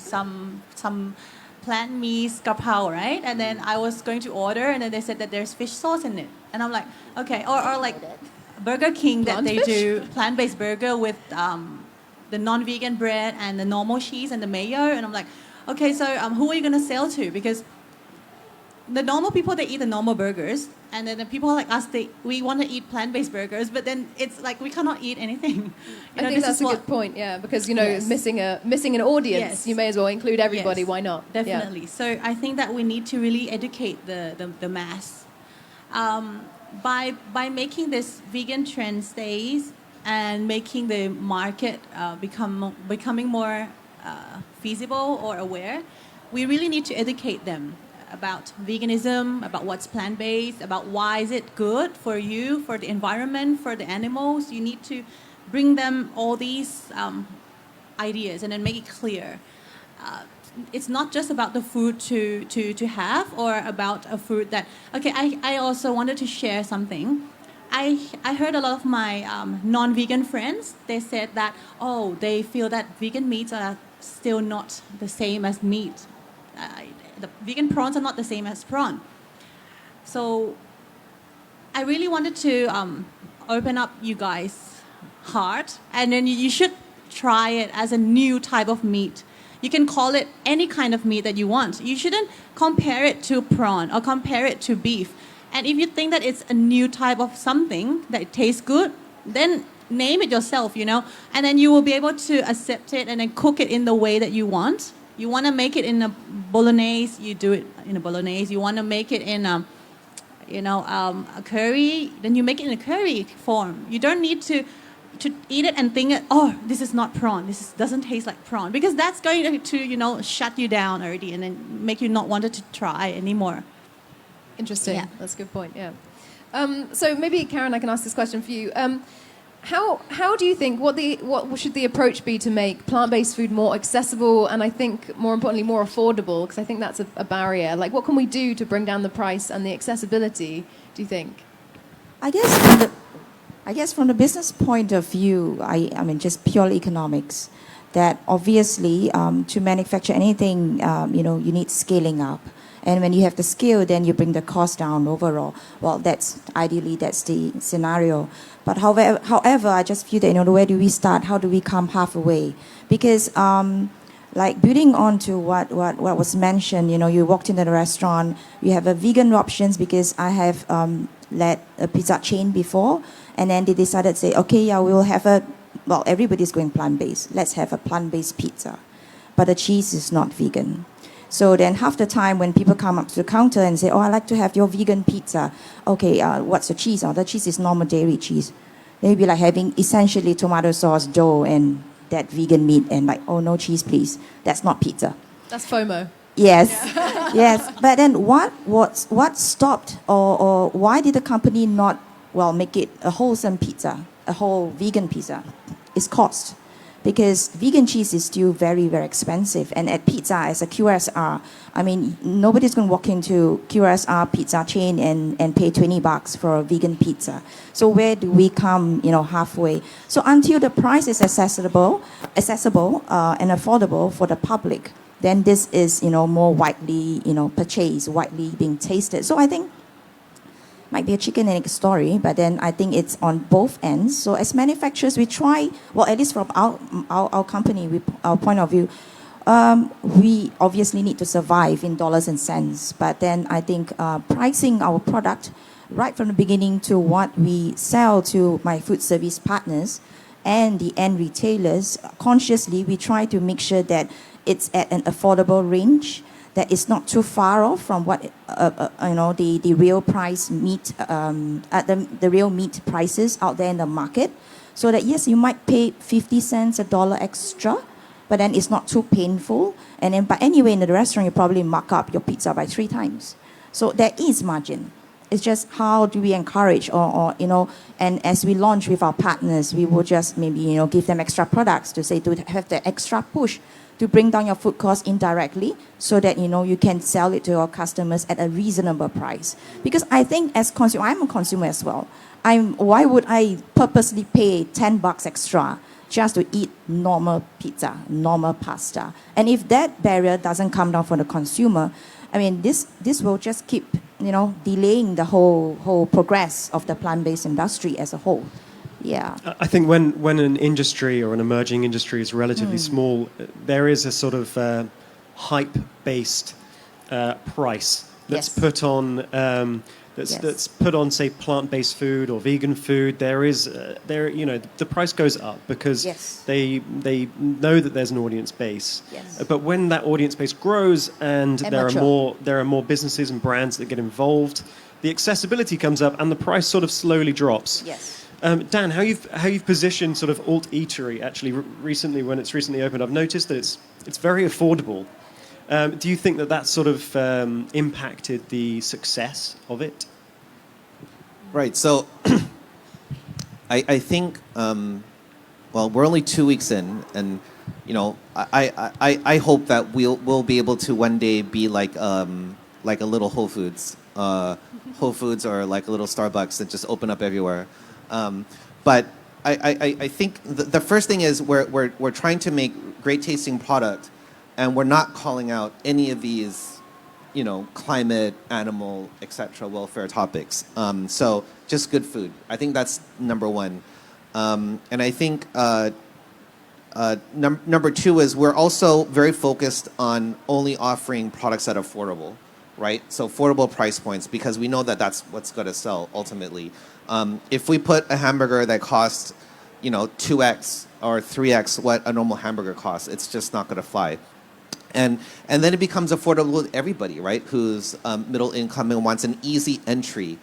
some plant meat kapao, right? And then I was going to order, and then they said that there's fish sauce in it, and I'm like, okay, or like Burger King that they do plant-based burger with the non-vegan bread and the normal cheese and the mayo, and I'm like, okay, so who are you gonna sell to? Because the normal people, they eat the normal burgers, and then the people like us, we want to eat plant-based burgers, but then it's like we cannot eat anything. I think that's a good point, yeah, because Yes. missing an audience, Yes. you may as well include everybody. Yes, Why not? Yeah. Definitely. So I think that we need to really educate the mass by making this vegan trend stays and making the market becoming more feasible or aware. We really need to educate them about veganism, about what's plant-based, about why is it good for you, for the environment, for the animals. You need to bring them all these ideas and then make it clear. It's not just about the food to have or about a food that... Okay, I also wanted to share something. I heard a lot of my non-vegan friends, they said that, oh, they feel that vegan meats are still not the same as meat. The vegan prawns are not the same as prawn. So I really wanted to open up you guys' heart, and then you should try it as a new type of meat. You can call it any kind of meat that you want. You shouldn't compare it to prawn or compare it to beef. And if you think that it's a new type of something that tastes good, then name it yourself, and then you will be able to accept it and then cook it in the way that you want. You want to make it in a bolognese, you do it in a bolognese. You want to make it in a curry, then you make it in a curry form. You don't need to eat it and think, oh, this is not prawn. Doesn't taste like prawn, because that's going to shut you down already and then make you not want to try anymore. Interesting. Yeah. That's a good point. Yeah. So maybe Karen, I can ask this question for you. How do you think what should the approach be to make plant-based food more accessible and I think more importantly more affordable? Because I think that's a barrier. Like, what can we do to bring down the price and the accessibility? Do you think? I guess from the business point of view, I mean just purely economics, that obviously to manufacture anything, you need scaling up. And when you have the scale, then you bring the cost down overall. Well, that's the scenario. But however, I just feel that, where do we start? How do we come halfway? Because like building on to what was mentioned, you walked into the restaurant, you have a vegan options, because I have led a pizza chain before, and then they decided to say, okay, yeah, we will have everybody's going plant-based. Let's have a plant-based pizza. But the cheese is not vegan. So then half the time when people come up to the counter and say, oh, I'd like to have your vegan pizza. Okay, what's the cheese? Oh, the cheese is normal dairy cheese. They'd be like having essentially tomato sauce, dough, and that vegan meat, and like, oh, no cheese, please. That's not pizza. That's FOMO. Yes, yes. But then what stopped, or why did the company not, make it a wholesome pizza, a whole vegan pizza? It's cost. Because vegan cheese is still very, very expensive. And at pizza, as a QSR, I mean, nobody's going to walk into QSR pizza chain and pay $20 for a vegan pizza. So where do we come, halfway? So until the price is accessible and affordable for the public, then this is, more widely, purchased, widely being tasted. So I think might be a chicken and egg story, but then I think it's on both ends. So as manufacturers, we try, at least from our company, our point of view, we obviously need to survive in dollars and cents. But then I think pricing our product right from the beginning to what we sell to my food service partners and the end retailers, consciously we try to make sure that it's at an affordable range, that is not too far off from what the real price meat, the real meat prices out there in the market. So that yes, you might pay 50 cents, $1 extra, but then it's not too painful. And then, but anyway, in the restaurant, you probably mark up your pizza by 3 times. So there is margin. It's just how do we encourage or and as we launch with our partners, we will just maybe, give them extra products to say to have the extra push to bring down your food cost indirectly so that, you can sell it to your customers at a reasonable price. Because I think as consumer, I'm a consumer as well. Why would I purposely pay $10 extra just to eat normal pizza, normal pasta? And if that barrier doesn't come down for the consumer, I mean, this will just keep, delaying the whole progress of the plant-based industry as a whole. Yeah. I think when an industry or an emerging industry is relatively small, there is a sort of hype-based price that's Yes. put on. That's put on, say, plant-based food or vegan food. The price goes up because Yes. they know that there's an audience base. Yes. But when that audience base grows and there mature. are more businesses and brands that get involved, the accessibility comes up and the price sort of slowly drops. Yes. Dan, how you've positioned sort of alt eatery actually recently when it's recently opened? I've noticed that it's very affordable. Do you think that sort of impacted the success of it? Right. So I think, we're only 2 weeks in, and I hope that we'll be able to one day be like a little Whole Foods, or like a little Starbucks that just open up everywhere. But I think the first thing is we're trying to make great tasting product, and we're not calling out any of these, climate, animal, etc. welfare topics. So just good food. I think that's number one. And I think number two is we're also very focused on only offering products that are affordable, right? So affordable price points, because we know that that's what's going to sell ultimately. If we put a hamburger that costs, 2x or 3x what a normal hamburger costs, it's just not going to fly. And then it becomes affordable to everybody, right? Who's middle income and wants an easy entry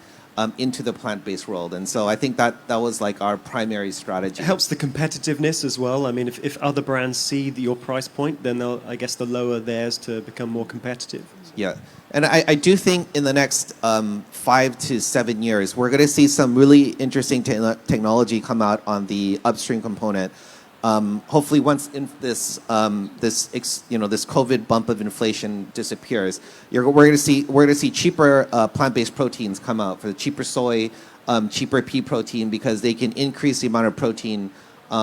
into the plant-based world. And so I think that was like our primary strategy. It helps the competitiveness as well. I mean, if other brands see your price point, then they'll lower theirs to become more competitive. Yeah. And I do think in the next 5 to 7 years, we're going to see some really interesting technology come out on the upstream component. Hopefully, once this COVID bump of inflation disappears, we're going to see cheaper plant-based proteins come out, for the cheaper soy, cheaper pea protein, because they can increase the amount of protein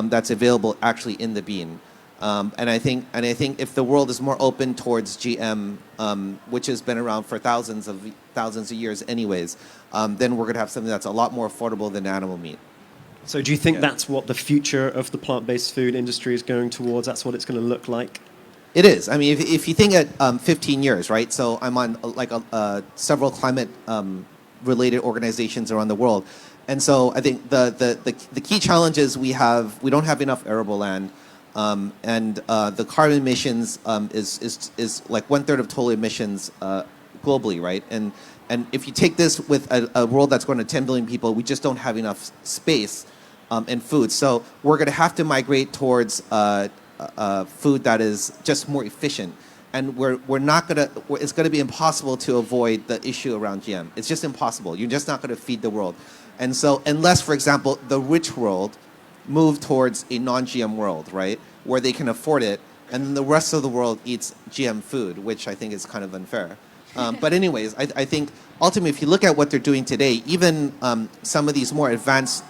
that's available actually in the bean. And I think if the world is more open towards GM, which has been around for thousands of years anyways, then we're going to have something that's a lot more affordable than animal meat. So do you think that's what the future of the plant-based food industry is going towards? That's what it's going to look like? It is. I mean, if you think at 15 years, right? So I'm on several climate related organizations around the world. And so I think the key challenges we don't have enough arable land. And the carbon emissions is like 1/3 of total emissions globally, right? And if you take this with a world that's going to 10 billion people, we just don't have enough space and food. So we're going to have to migrate towards food that is just more efficient. And it's going to be impossible to avoid the issue around GM. It's just impossible. You're just not going to feed the world. And so unless, for example, the rich world move towards a non-GM world, right, where they can afford it, and then the rest of the world eats GM food, which I think is kind of unfair. But anyways, I think ultimately, if you look at what they're doing today, even some of these more advanced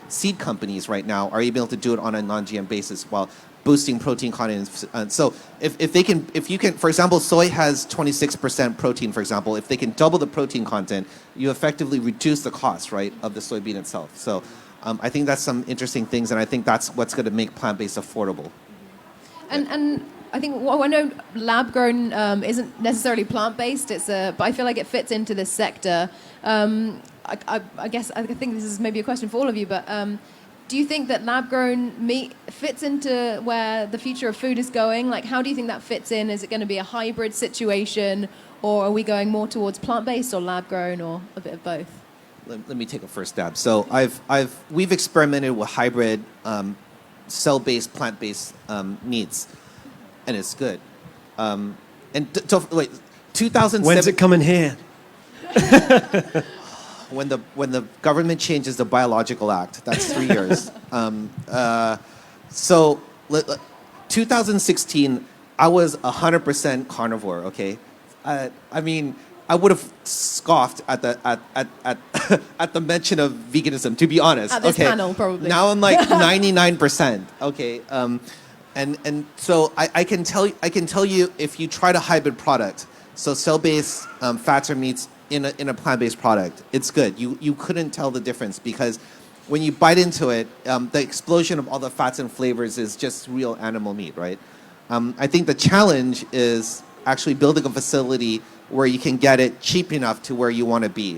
seed companies right now are able to do it on a non-GM basis while boosting protein content. So if you can, for example, soy has 26% protein, for example. If they can double the protein content, you effectively reduce the cost, right, of the soybean itself. So I think that's some interesting things, and I think that's what's going to make plant-based affordable. And I think I know lab-grown isn't necessarily plant-based. But I feel like it fits into this sector. I guess I think this is maybe a question for all of you. But do you think that lab-grown meat fits into where the future of food is going? Like, how do you think that fits in? Is it going to be a hybrid situation, or are we going more towards plant-based or lab-grown, or a bit of both? let me take a first stab. So we've experimented with hybrid cell-based, plant-based meats, and it's good. Wait, 2007. When's it coming here? When the government changes the Biological Act, that's 3 years. So 2016, I was 100% carnivore. Okay, I mean, I would have scoffed at the at the mention of veganism. To be honest, At this okay. panel, probably. Now I'm like 99%. Okay, and so I can tell you if you try to hybrid product, so cell-based fats or meats in a plant-based product, it's good. You couldn't tell the difference because when you bite into it, the explosion of all the fats and flavors is just real animal meat, right? I think the challenge is actually building a facility where you can get it cheap enough to where you want to be,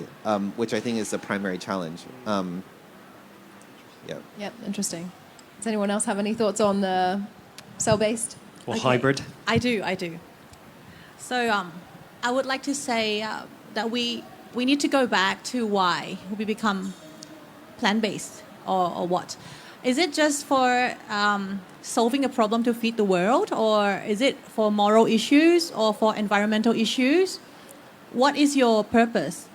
which I think is the primary challenge. Yeah. Yep, interesting. Does anyone else have any thoughts on cell-based? Or hybrid? I do. So I would like to say that we need to go back to why we become plant-based or what. Is it just for solving a problem to feed the world, or is it for moral issues or for environmental issues? What is your purpose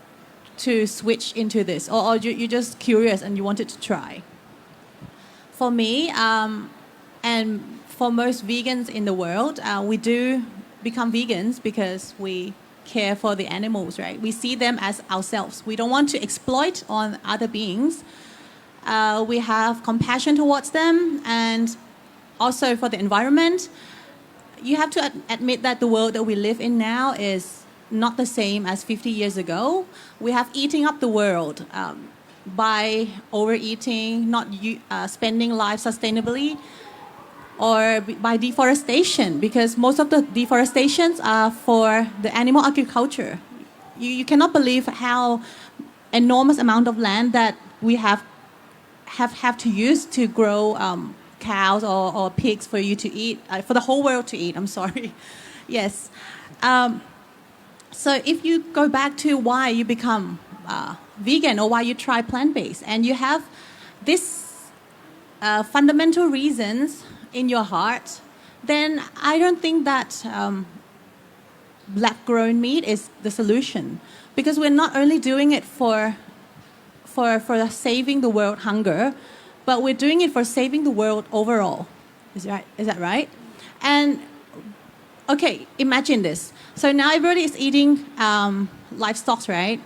to switch into this, or you're just curious and you wanted to try? For me, and for most vegans in the world, we do become vegans because we care for the animals, right? We see them as ourselves. We don't want to exploit on other beings. We have compassion towards them, and also for the environment. You have to admit that the world that we live in now is not the same as 50 years ago. We have eating up the world by overeating, not spending life sustainably, or by deforestation, because most of the deforestations are for the animal agriculture. You cannot believe how enormous amount of land that we have to use to grow cows or pigs for you to eat, for the whole world to eat. I'm sorry. Yes. So if you go back to why you become vegan or why you try plant-based, and you have this fundamental reasons in your heart, then I don't think that lab-grown meat is the solution, because we're not only doing it for saving the world hunger, but we're doing it for saving the world overall. Is that right? And okay, imagine this. So now everybody is eating livestock, right?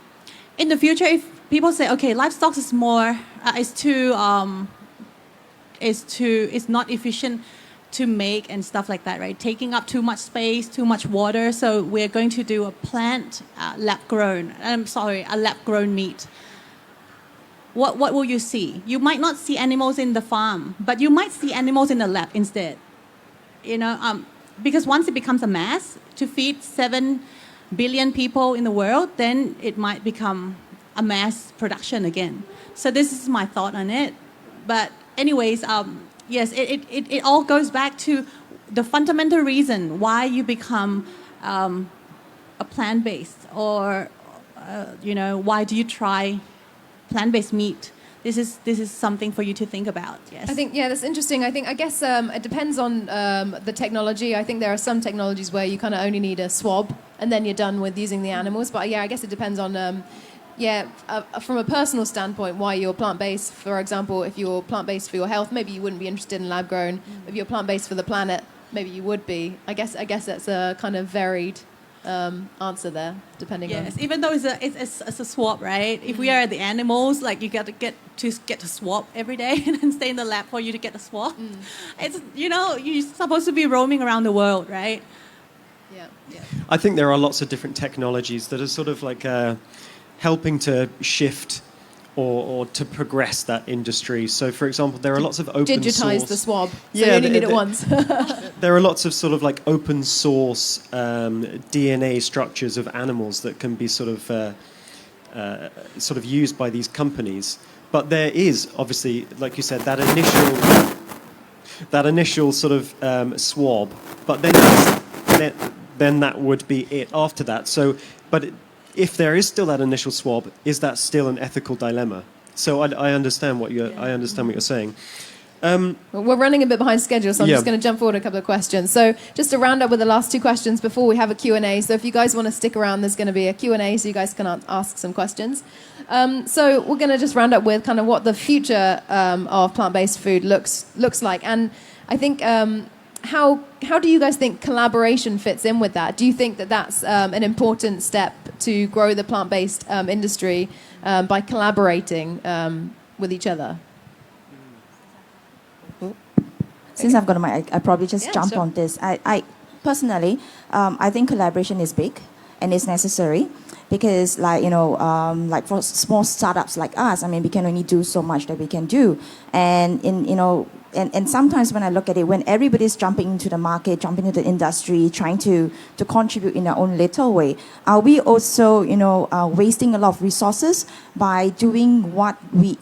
In the future, if people say, okay, livestock is more, it's not efficient to make and stuff like that, right? Taking up too much space, too much water. So we're going to do a plant lab-grown meat. What will you see? You might not see animals in the farm, but you might see animals in the lab instead. You know, because once it becomes a mass to feed 7 billion people in the world, then it might become a mass production again. So this is my thought on it. But anyways, yes, it all goes back to the fundamental reason why you become a plant-based, or why do you try plant-based meat? This is something for you to think about. Yes. I think, yeah, that's interesting. I guess it depends on the technology. I think there are some technologies where you kind of only need a swab and then you're done with using the animals. But yeah, I guess it depends on, from a personal standpoint, why you're plant-based. For example, if you're plant-based for your health, maybe you wouldn't be interested in lab-grown. If you're plant-based for the planet, maybe you would be. I guess that's a kind of varied answer there, depending on. Yes, even though it's a swab, right? If we are the animals, like you got to get to swab every day and then stay in the lab for you to get the swab. It's you're supposed to be roaming around the world, right? Yeah. I think there are lots of different technologies that are sort of like helping to shift or to progress that industry. So, for example, there are lots of open source... Digitize the swab, so you only need it once. There are lots of sort of like open source DNA structures of animals that can be sort of used by these companies. But there is, obviously, like you said, that initial sort of swab. But then that would be it after that. So, but if there is still that initial swab, is that still an ethical dilemma? So I understand what you're saying. Well, we're running a bit behind schedule, so I'm Yeah. just going to jump forward a couple of questions. So just to round up with the last two questions before we have a Q&A. So if you guys want to stick around, there's going to be a Q&A, so you guys can ask some questions. So we're going to just round up with kind of what the future of plant-based food looks like. And I think, how do you guys think collaboration fits in with that? Do you think that that's an important step to grow the plant-based industry by collaborating with each other? Since I've got a mic, I probably just Yeah, jump sure. on this. I personally, I think collaboration is big and it's necessary because, like, like for small startups like us, I mean, we can only do so much that we can do. And and sometimes when I look at it, when everybody's jumping into the market, jumping into the industry, trying to contribute in their own little way, are we also, wasting a lot of resources by doing what we,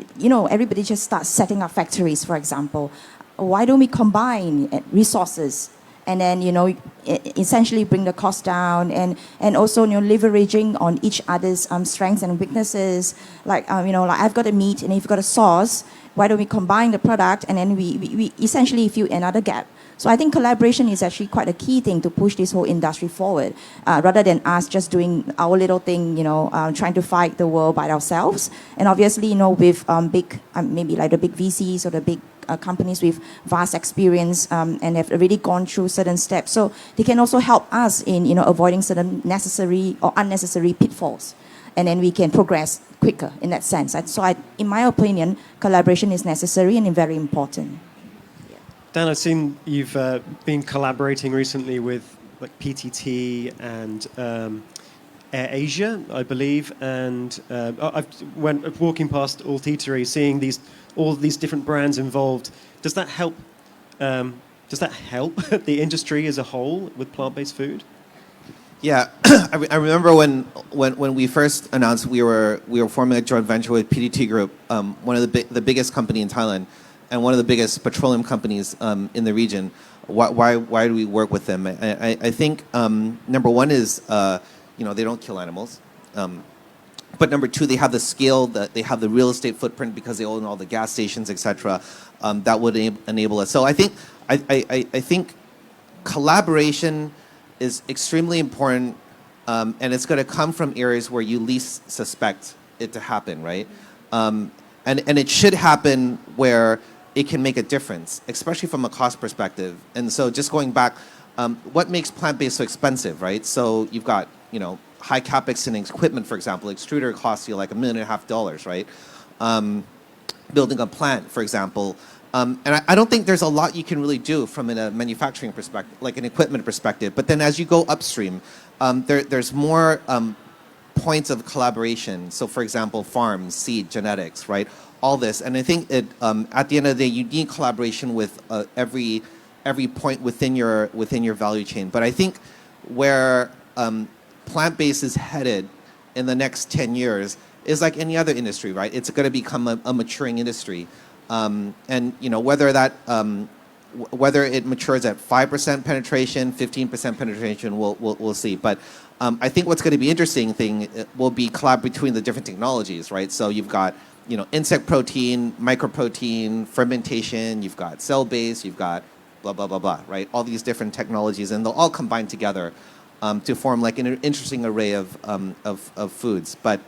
everybody just starts setting up factories, for example. Why don't we combine resources and then, essentially bring the cost down and also, leveraging on each other's strengths and weaknesses. Like, like I've got a meat and you've got a sauce. Why don't we combine the product and then we essentially fill another gap? So I think collaboration is actually quite a key thing to push this whole industry forward, rather than us just doing our little thing, trying to fight the world by ourselves. And obviously, with big, maybe like the big VCs or the big companies with vast experience and have already gone through certain steps. So they can also help us in, avoiding certain necessary or unnecessary pitfalls. And then we can progress quicker in that sense. So in my opinion, collaboration is necessary and very important. Dan, I've seen you've been collaborating recently with like PTT and Air Asia, I believe, and went walking past Alt Eatery, seeing all these different brands involved. Does that help? Does that help the industry as a whole with plant-based food? Yeah, I remember when we first announced we were forming a joint venture with PTT Group, one of the biggest company in Thailand, and one of the biggest petroleum companies in the region. Why do we work with them? I think number one is they don't kill animals, but number two, they have the scale, that they have the real estate footprint because they own all the gas stations, etc. That would enable us. So I think collaboration is extremely important, and it's going to come from areas where you least suspect it to happen, right? And it should happen where it can make a difference, especially from a cost perspective. And so just going back, what makes plant-based so expensive, right? So you've got, high capex in equipment, for example. Extruder costs you like $1.5 million, right? Building a plant, for example. And I don't think there's a lot you can really do from a manufacturing perspective, like an equipment perspective. But then as you go upstream, there's more points of collaboration. So for example, farms, seed, genetics, right? All this. And I think at the end of the day, you need collaboration with every point within your value chain. But I think where plant-based is headed in the next 10 years is like any other industry, right? It's going to become a maturing industry. And whether it matures at 5% penetration, 15% penetration, we'll see. But I think what's going to be interesting thing will be collab between the different technologies, right? So you've got insect protein, microprotein, fermentation. You've got cell-based. You've got blah blah blah blah, right? All these different technologies, and they'll all combine together to form like an interesting array of foods. But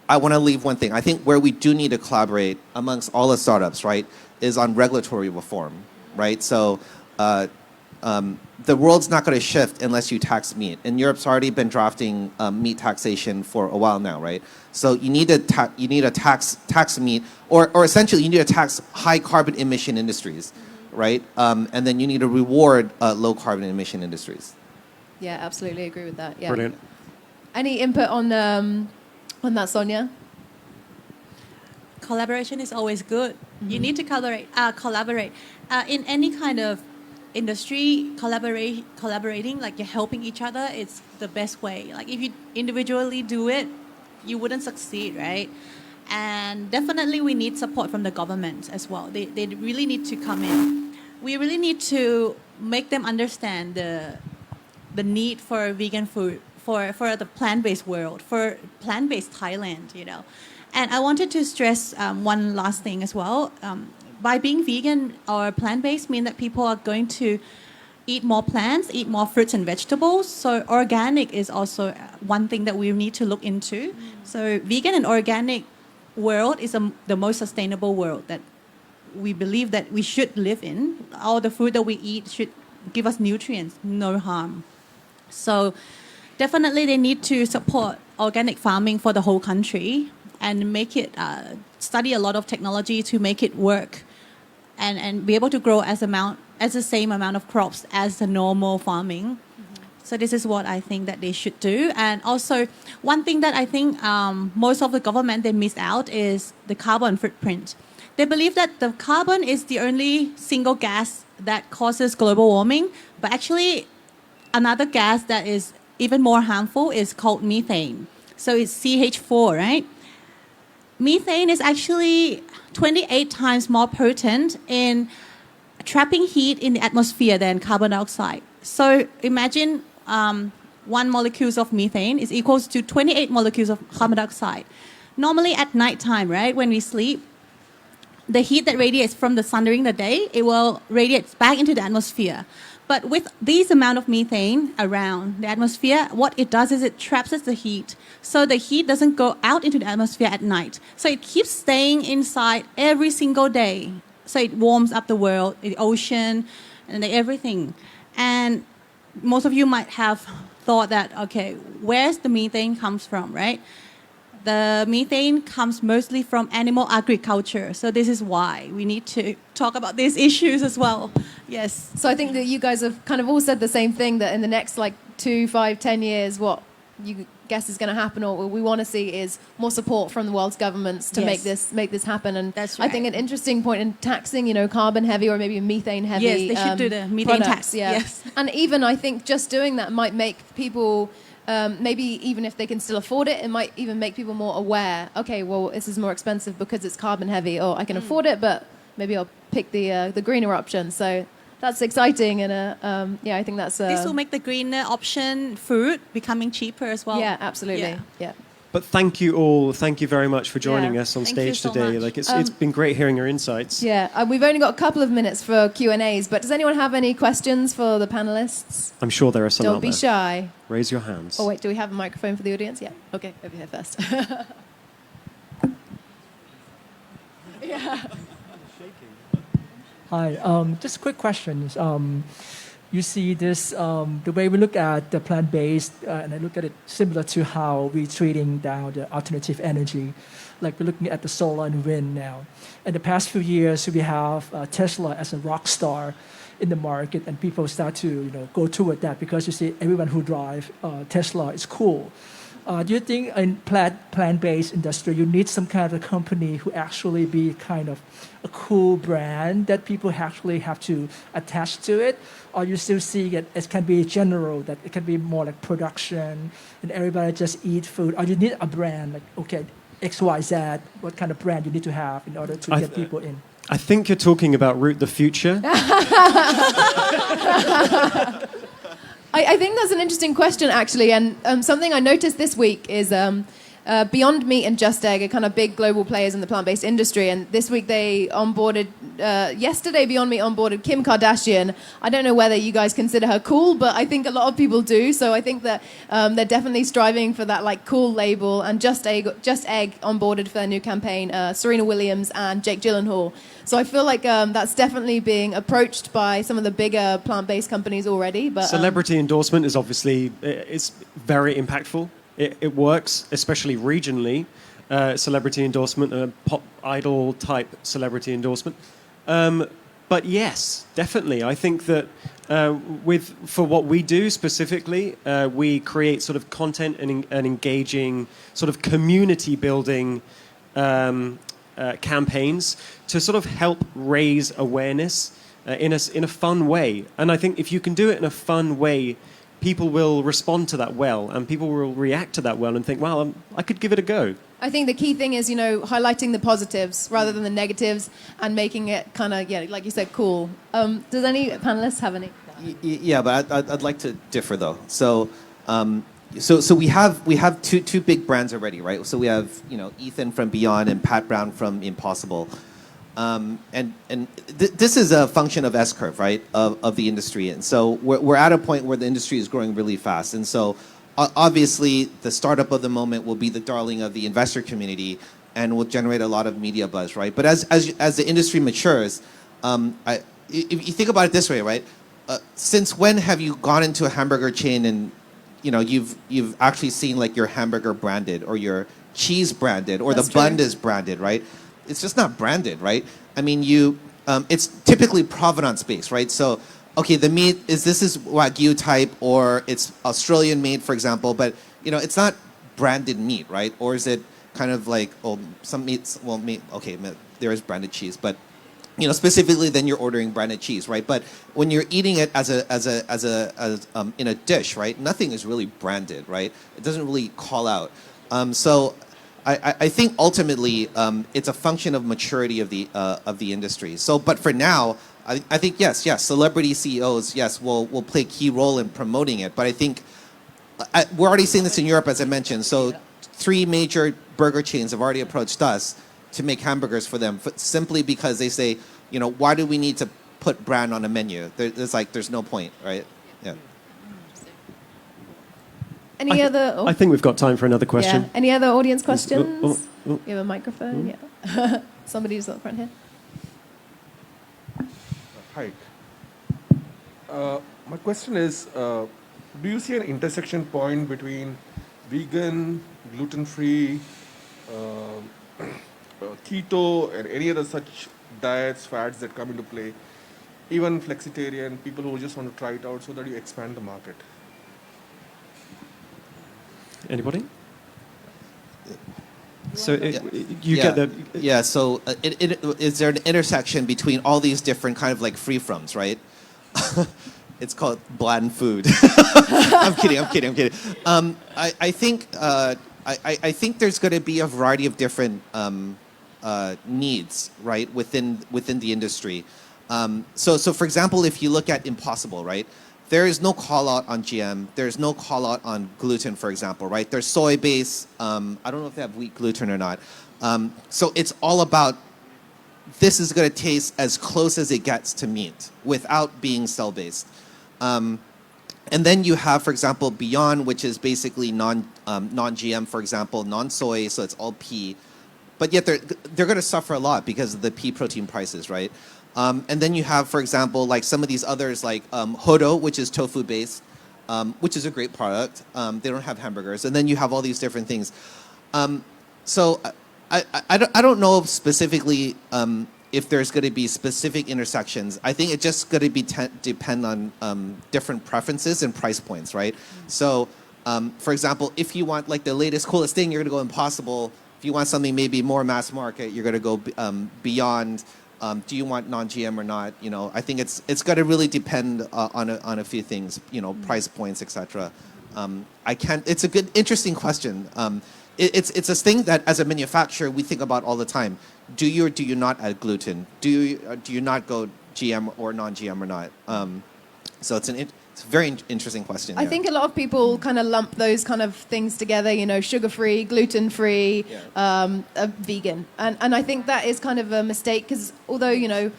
I want to leave one thing. I think where we do need to collaborate amongst all the startups, right, is on regulatory reform, right? So the world's not going to shift unless you tax meat. And Europe's already been drafting meat taxation for a while now, right? So you need to tax meat, or essentially you need to tax high carbon emission industries, right? And then you need to reward low carbon emission industries. Yeah, absolutely agree with that. Yeah. Brilliant. Any input on that, Sonia? Collaboration is always good. You need to collaborate. In any kind of industry, collaborating, like you're helping each other, it's the best way. Like if you individually do it, you wouldn't succeed, right? And definitely we need support from the government as well. They really need to come in. We really need to make them understand the need for vegan for the plant-based world, for plant-based Thailand, you know. And I wanted to stress one last thing as well. By being vegan or plant-based mean that people are going to eat more plants, eat more fruits and vegetables. So organic is also one thing that we need to look into. So vegan and organic world is the most sustainable world that we believe that we should live in. All the food that we eat should give us nutrients, no harm. So definitely they need to support organic farming for the whole country and make it, study a lot of technology to make it work and be able to grow as the same amount of crops as the normal farming. So this is what I think that they should do. And also one thing that I think most of the government, they miss out is the carbon footprint. They believe that the carbon is the only single gas that causes global warming, but actually another gas that is even more harmful is called methane. So it's CH4, right? Methane is actually 28 times more potent in trapping heat in the atmosphere than carbon dioxide. So imagine 1 molecule of methane is equals to 28 molecules of carbon dioxide. Normally at nighttime, right, when we sleep, the heat that radiates from the sun during the day, it will radiate back into the atmosphere. But with these amount of methane around the atmosphere, what it does is it traps the heat. So the heat doesn't go out into the atmosphere at night. So it keeps staying inside every single day. So it warms up the world, the ocean, and everything. And most of you might have thought that, okay, where's the methane comes from, right? The methane comes mostly from animal agriculture. So this is why we need to talk about these issues as well. Yes. So I think that you guys have kind of all said the same thing, that in the next like 2, 5, 10 years, what you guess is going to happen or we want to see is more support from the world's governments to Yes. make this happen. And That's I think an interesting point in taxing, you know, carbon heavy or maybe methane heavy. Yes, they should do the methane products, tax. Yeah. Yes. And even I think just doing that might make people maybe even if they can still afford it, it might even make people more aware. Okay, well, this is more expensive because it's carbon heavy, or I can afford it, but maybe I'll pick the greener option. So that's exciting, and yeah, I think that's This will make the greener option food becoming cheaper as well. yeah, absolutely, yeah. But thank you all. Thank you very much for joining Yeah. us on Thank stage you so today. much. Like it's been great hearing your insights. Yeah, we've only got a couple of minutes for Q&As, but does anyone have any questions for the panelists? I'm sure there are some Don't out be there. shy. Raise your hands. Oh wait, do we have a microphone for the audience? Yeah. Okay, over here first. Hi, just quick questions. You see this, the way we look at the plant-based, and I look at it similar to how we're treating down the alternative energy. Like we're looking at the solar and wind now. In the past few years, we have Tesla as a rock star in the market, and people start to go toward that because you see everyone who drive Tesla is cool. Do you think in plant-based industry, you need some kind of a company who actually be kind of a cool brand that people actually have to attach to it? Or you still see it as can be general, that it can be more like production and everybody just eat food? Or you need a brand like, okay, XYZ, what kind of brand you need to have in order to get people in? I think you're talking about Root the Future. I think that's an interesting question, actually, and something I noticed this week is Beyond Meat and Just Egg are kind of big global players in the plant-based industry, and this week they onboarded, yesterday Beyond Meat onboarded Kim Kardashian. I don't know whether you guys consider her cool, but I think a lot of people do, so I think that they're definitely striving for that like cool label, and Just Egg onboarded for their new campaign, Serena Williams and Jake Gyllenhaal. So I feel like that's definitely being approached by some of the bigger plant-based companies already. But Celebrity endorsement is obviously it's very impactful. It works, especially regionally. Celebrity endorsement, pop idol type celebrity endorsement. But yes, definitely. I think that for what we do specifically, we create sort of content and engaging sort of community building campaigns to sort of help raise awareness in a fun way. And I think if you can do it in a fun way, people will respond to that well, and people will react to that well and think, well, I could give it a go. I think the key thing is, highlighting the positives rather than the negatives and making it kind of, like you said, cool. Does any panelists have any? Yeah, but I'd like to differ though. So So we have two big brands already, right? So we have Ethan from Beyond and Pat Brown from Impossible, this is a function of S curve, right, of the industry, and so we're at a point where the industry is growing really fast, and so obviously the startup of the moment will be the darling of the investor community and will generate a lot of media buzz, right? But as the industry matures, if you think about it this way, right? Since when have you gone into a hamburger chain and you've actually seen like your hamburger branded or your cheese branded or That's the bun true. is branded, right? It's just not branded, right? I mean, it's typically provenance based, right? So, okay, the meat this is Wagyu type or it's Australian made, for example, but it's not branded meat, right? Or is it kind of like, some meats, okay, there is branded cheese, but specifically then you're ordering branded cheese, right? But when you're eating it as in a dish, right? Nothing is really branded, right? It doesn't really call out. So I think ultimately it's a function of maturity of the industry. So, but for now, I think yes, celebrity CEOs, yes, will play a key role in promoting it. But I think we're already seeing this in Europe, as I mentioned. So 3 major burger chains have already approached us to make hamburgers for them, simply because they say, why do we need to put brand on a menu? There's no point, right? Yeah. Any other? I think we've got time for another question. Yeah. Any other audience questions? Oh. You have a microphone? Yeah. Somebody's up front here. Hi. My question is, do you see an intersection point between vegan, gluten-free, keto, and any other such diets, fads that come into play, even flexitarian, people who just want to try it out so that you expand the market? Anybody? So you Yeah. get the Yeah. So is there an intersection between all these different kind of like free froms, right? It's called bland food. I'm kidding. I think there's going to be a variety of different needs, right, within the industry. So for example, if you look at Impossible, right, there is no call out on GM. There's no call out on gluten, for example, right? There's soy base. I don't know if they have wheat gluten or not. So it's all about this is going to taste as close as it gets to meat without being cell based. And then you have, for example, Beyond, which is basically non-GM, for example, non-soy, so it's all pea. But yet they're going to suffer a lot because of the pea protein prices, right? And then you have, for example, like some of these others like Hodo, which is tofu based, which is a great product. They don't have hamburgers. And then you have all these different things. So I don't know specifically if there's going to be specific intersections. I think it's just going to be depend on different preferences and price points, right? So, for example, if you want like the latest, coolest thing, you're going to go Impossible. If you want something maybe more mass market, you're going to go Beyond. Do you want non-GM or not? I think it's got to really depend on a few things. Price points, etc. It's a good, interesting question. It's a thing that as a manufacturer we think about all the time. Do you or do you not add gluten? Do you not go GM or non-GM or not? So it's a very interesting question. I think a lot of people kind of lump those kind of things together, sugar-free, gluten-free, vegan. And I think that is kind of a mistake because although,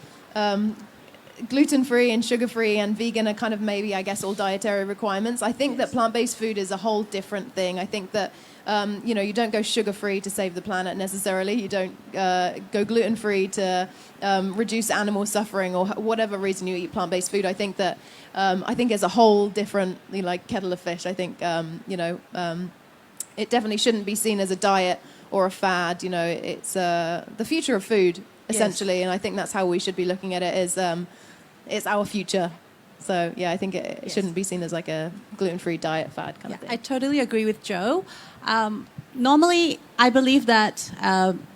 gluten-free and sugar-free and vegan are kind of maybe, I guess, all dietary requirements, I think that plant-based food is a whole different thing. I think that, you don't go sugar-free to save the planet necessarily. You don't go gluten-free to reduce animal suffering or whatever reason you eat plant-based food. I think that it's a whole different kettle of fish. I think it definitely shouldn't be seen as a diet or a fad. It's the future of food essentially, and I think that's how we should be looking at it. It's our future. So yeah, I think it shouldn't be seen as like a gluten-free diet fad kind of thing. I totally agree with Joe. Normally, I believe that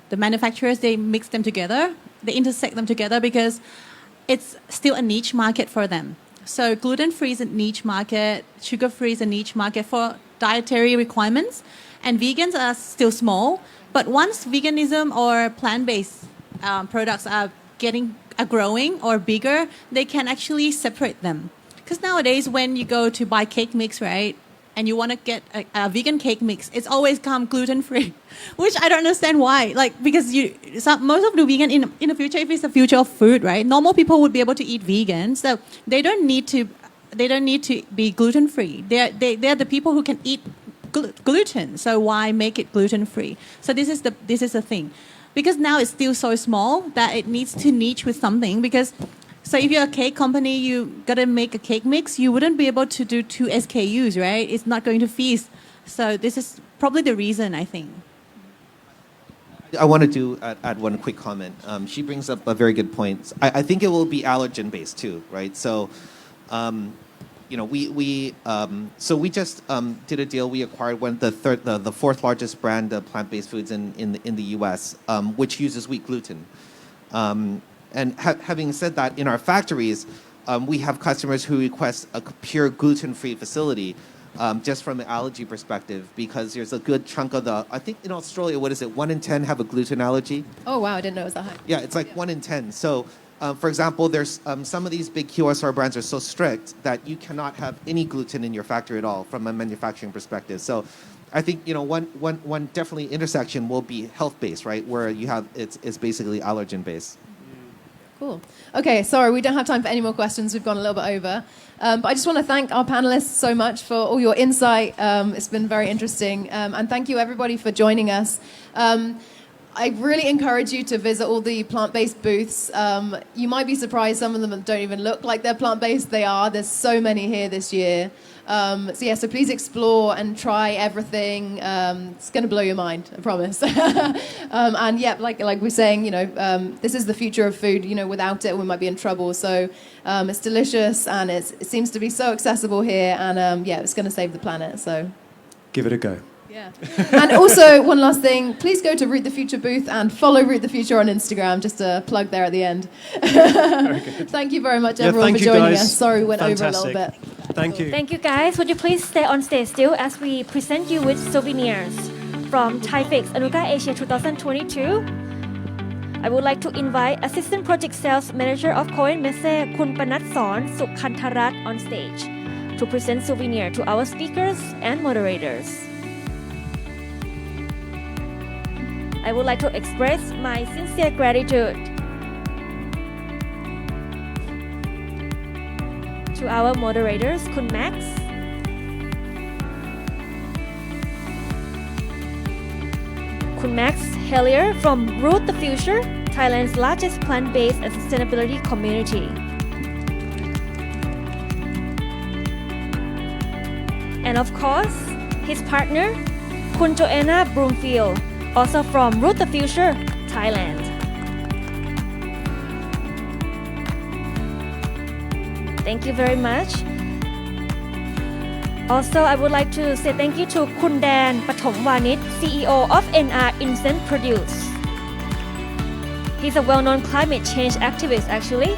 the manufacturers, they mix them together, they intersect them together because it's still a niche market for them. So gluten-free is a niche market, sugar-free is a niche market for dietary requirements, and vegans are still small. But once veganism or plant-based products are growing or bigger, they can actually separate them. Because nowadays, when you go to buy cake mix, right, and you want to get a vegan cake mix, it's always come gluten free, which I don't understand why. Like, because most of the vegan in the future, if it's the future of food, right? Normal people would be able to eat vegan, so they don't need to be gluten free. They're the people who can eat gluten. So why make it gluten free? So this is the thing, because now it's still so small that it needs to niche with something. Because so if you're a cake company, you gotta make a cake mix. You wouldn't be able to do 2 SKUs, right? It's not going to feast. So this is probably the reason, I think. I want to add one quick comment. She brings up a very good point. I think it will be allergen based too, right? So, we just did a deal. We acquired the fourth largest brand of plant-based foods in the U.S., which uses wheat gluten. And having said that, in our factories, we have customers who request a pure gluten-free facility, just from an allergy perspective, because there's a good chunk of I think in Australia, what is it, 1 in 10 have a gluten allergy? Oh, wow, I didn't know it was that high. Yeah, it's like 1 in 10. So, for example, there's some of these big QSR brands are so strict that you cannot have any gluten in your factory at all from a manufacturing perspective. So, I think one definitely intersection will be health-based, right, where you have it's basically allergen-based. Cool. Okay, sorry, we don't have time for any more questions. We've gone a little bit over. But I just want to thank our panelists so much for all your insight. It's been very interesting. And thank you, everybody, for joining us. I really encourage you to visit all the plant-based booths. You might be surprised some of them don't even look like they're plant-based. They are. There's so many here this year. So please explore and try everything. It's going to blow your mind, I promise. And yeah, like we're saying, this is the future of food. Without it, we might be in trouble. So it's delicious, and it seems to be so accessible here. And it's going to save the planet. So Give it a go. yeah. And also, one last thing, please go to Root the Future booth and follow Root the Future on Instagram, just a plug there at the end. Thank you very much, everyone, for joining us. Sorry we went over a little bit. Thank you. Thank you, guys. Would you please stay on stage still as we present you with souvenirs from THAIFEX-Anuga Asia 2022. I would like to invite Assistant Project Sales Manager of Korean Messe, Kun Panatsorn Sukhantarat on stage to present souvenir to our speakers and moderators. I would like to express my sincere gratitude to our moderators, Kun Max, Kun Max Hellier from Root the Future, Thailand's largest plant-based and sustainability community. And of course, his partner, Kun Joanna Broomfield, also from Root the Future, Thailand. Thank you very much. Also, I would like to say thank you to Kun Dan Pathomwanit, CEO of NR Instant Produce. He's a well-known climate change activist, actually.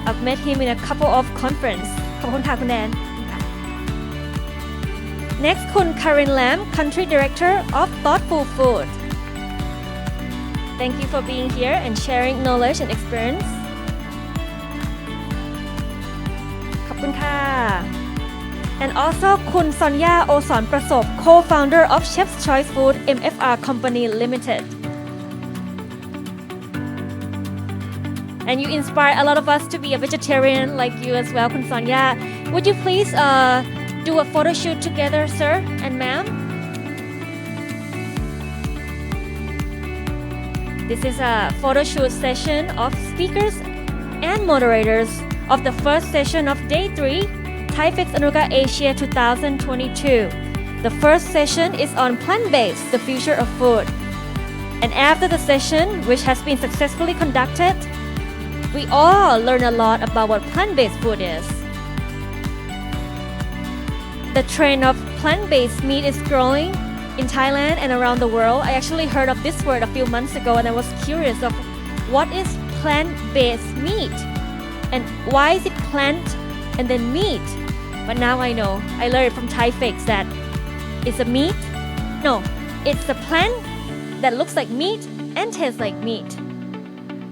I've met him in a couple of conferences. ขอบคุณค่ะ คุณแดน Next, Kun Karin Lam, Country Director of Thoughtful Food. Thank you for being here and sharing knowledge and experience. ขอบคุณค่ะ And also Kun Sonya Oson Prasop, co-founder of Chef's Choice Food MFR Company Limited. And you inspire a lot of us to be a vegetarian like you as well, Kun Sonya. Would you please do a photo shoot together, sir and ma'am? This is a photo shoot session of speakers and moderators of the first session of Day 3, THAIFEX-Anuga Asia 2022. The first session is on plant-based, the future of food. And after the session, which has been successfully conducted, we all learn a lot about what plant-based food is. The trend of plant-based meat is growing in Thailand and around the world. I actually heard of this word a few months ago, and I was curious of what is plant-based meat and why is it plant and then meat. But now I know. I learned from THAIFEX that it's a meat. No, it's a plant that looks like meat and tastes like meat.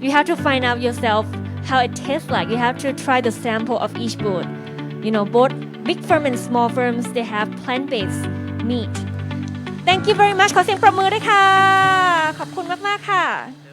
You have to find out yourself how it tastes like. You have to try the sample of each food. Both big firms and small firms, they have plant-based meat. Thank you very much ขอเสียงปรบมือด้วยค่ะ ขอบคุณมากๆค่ะ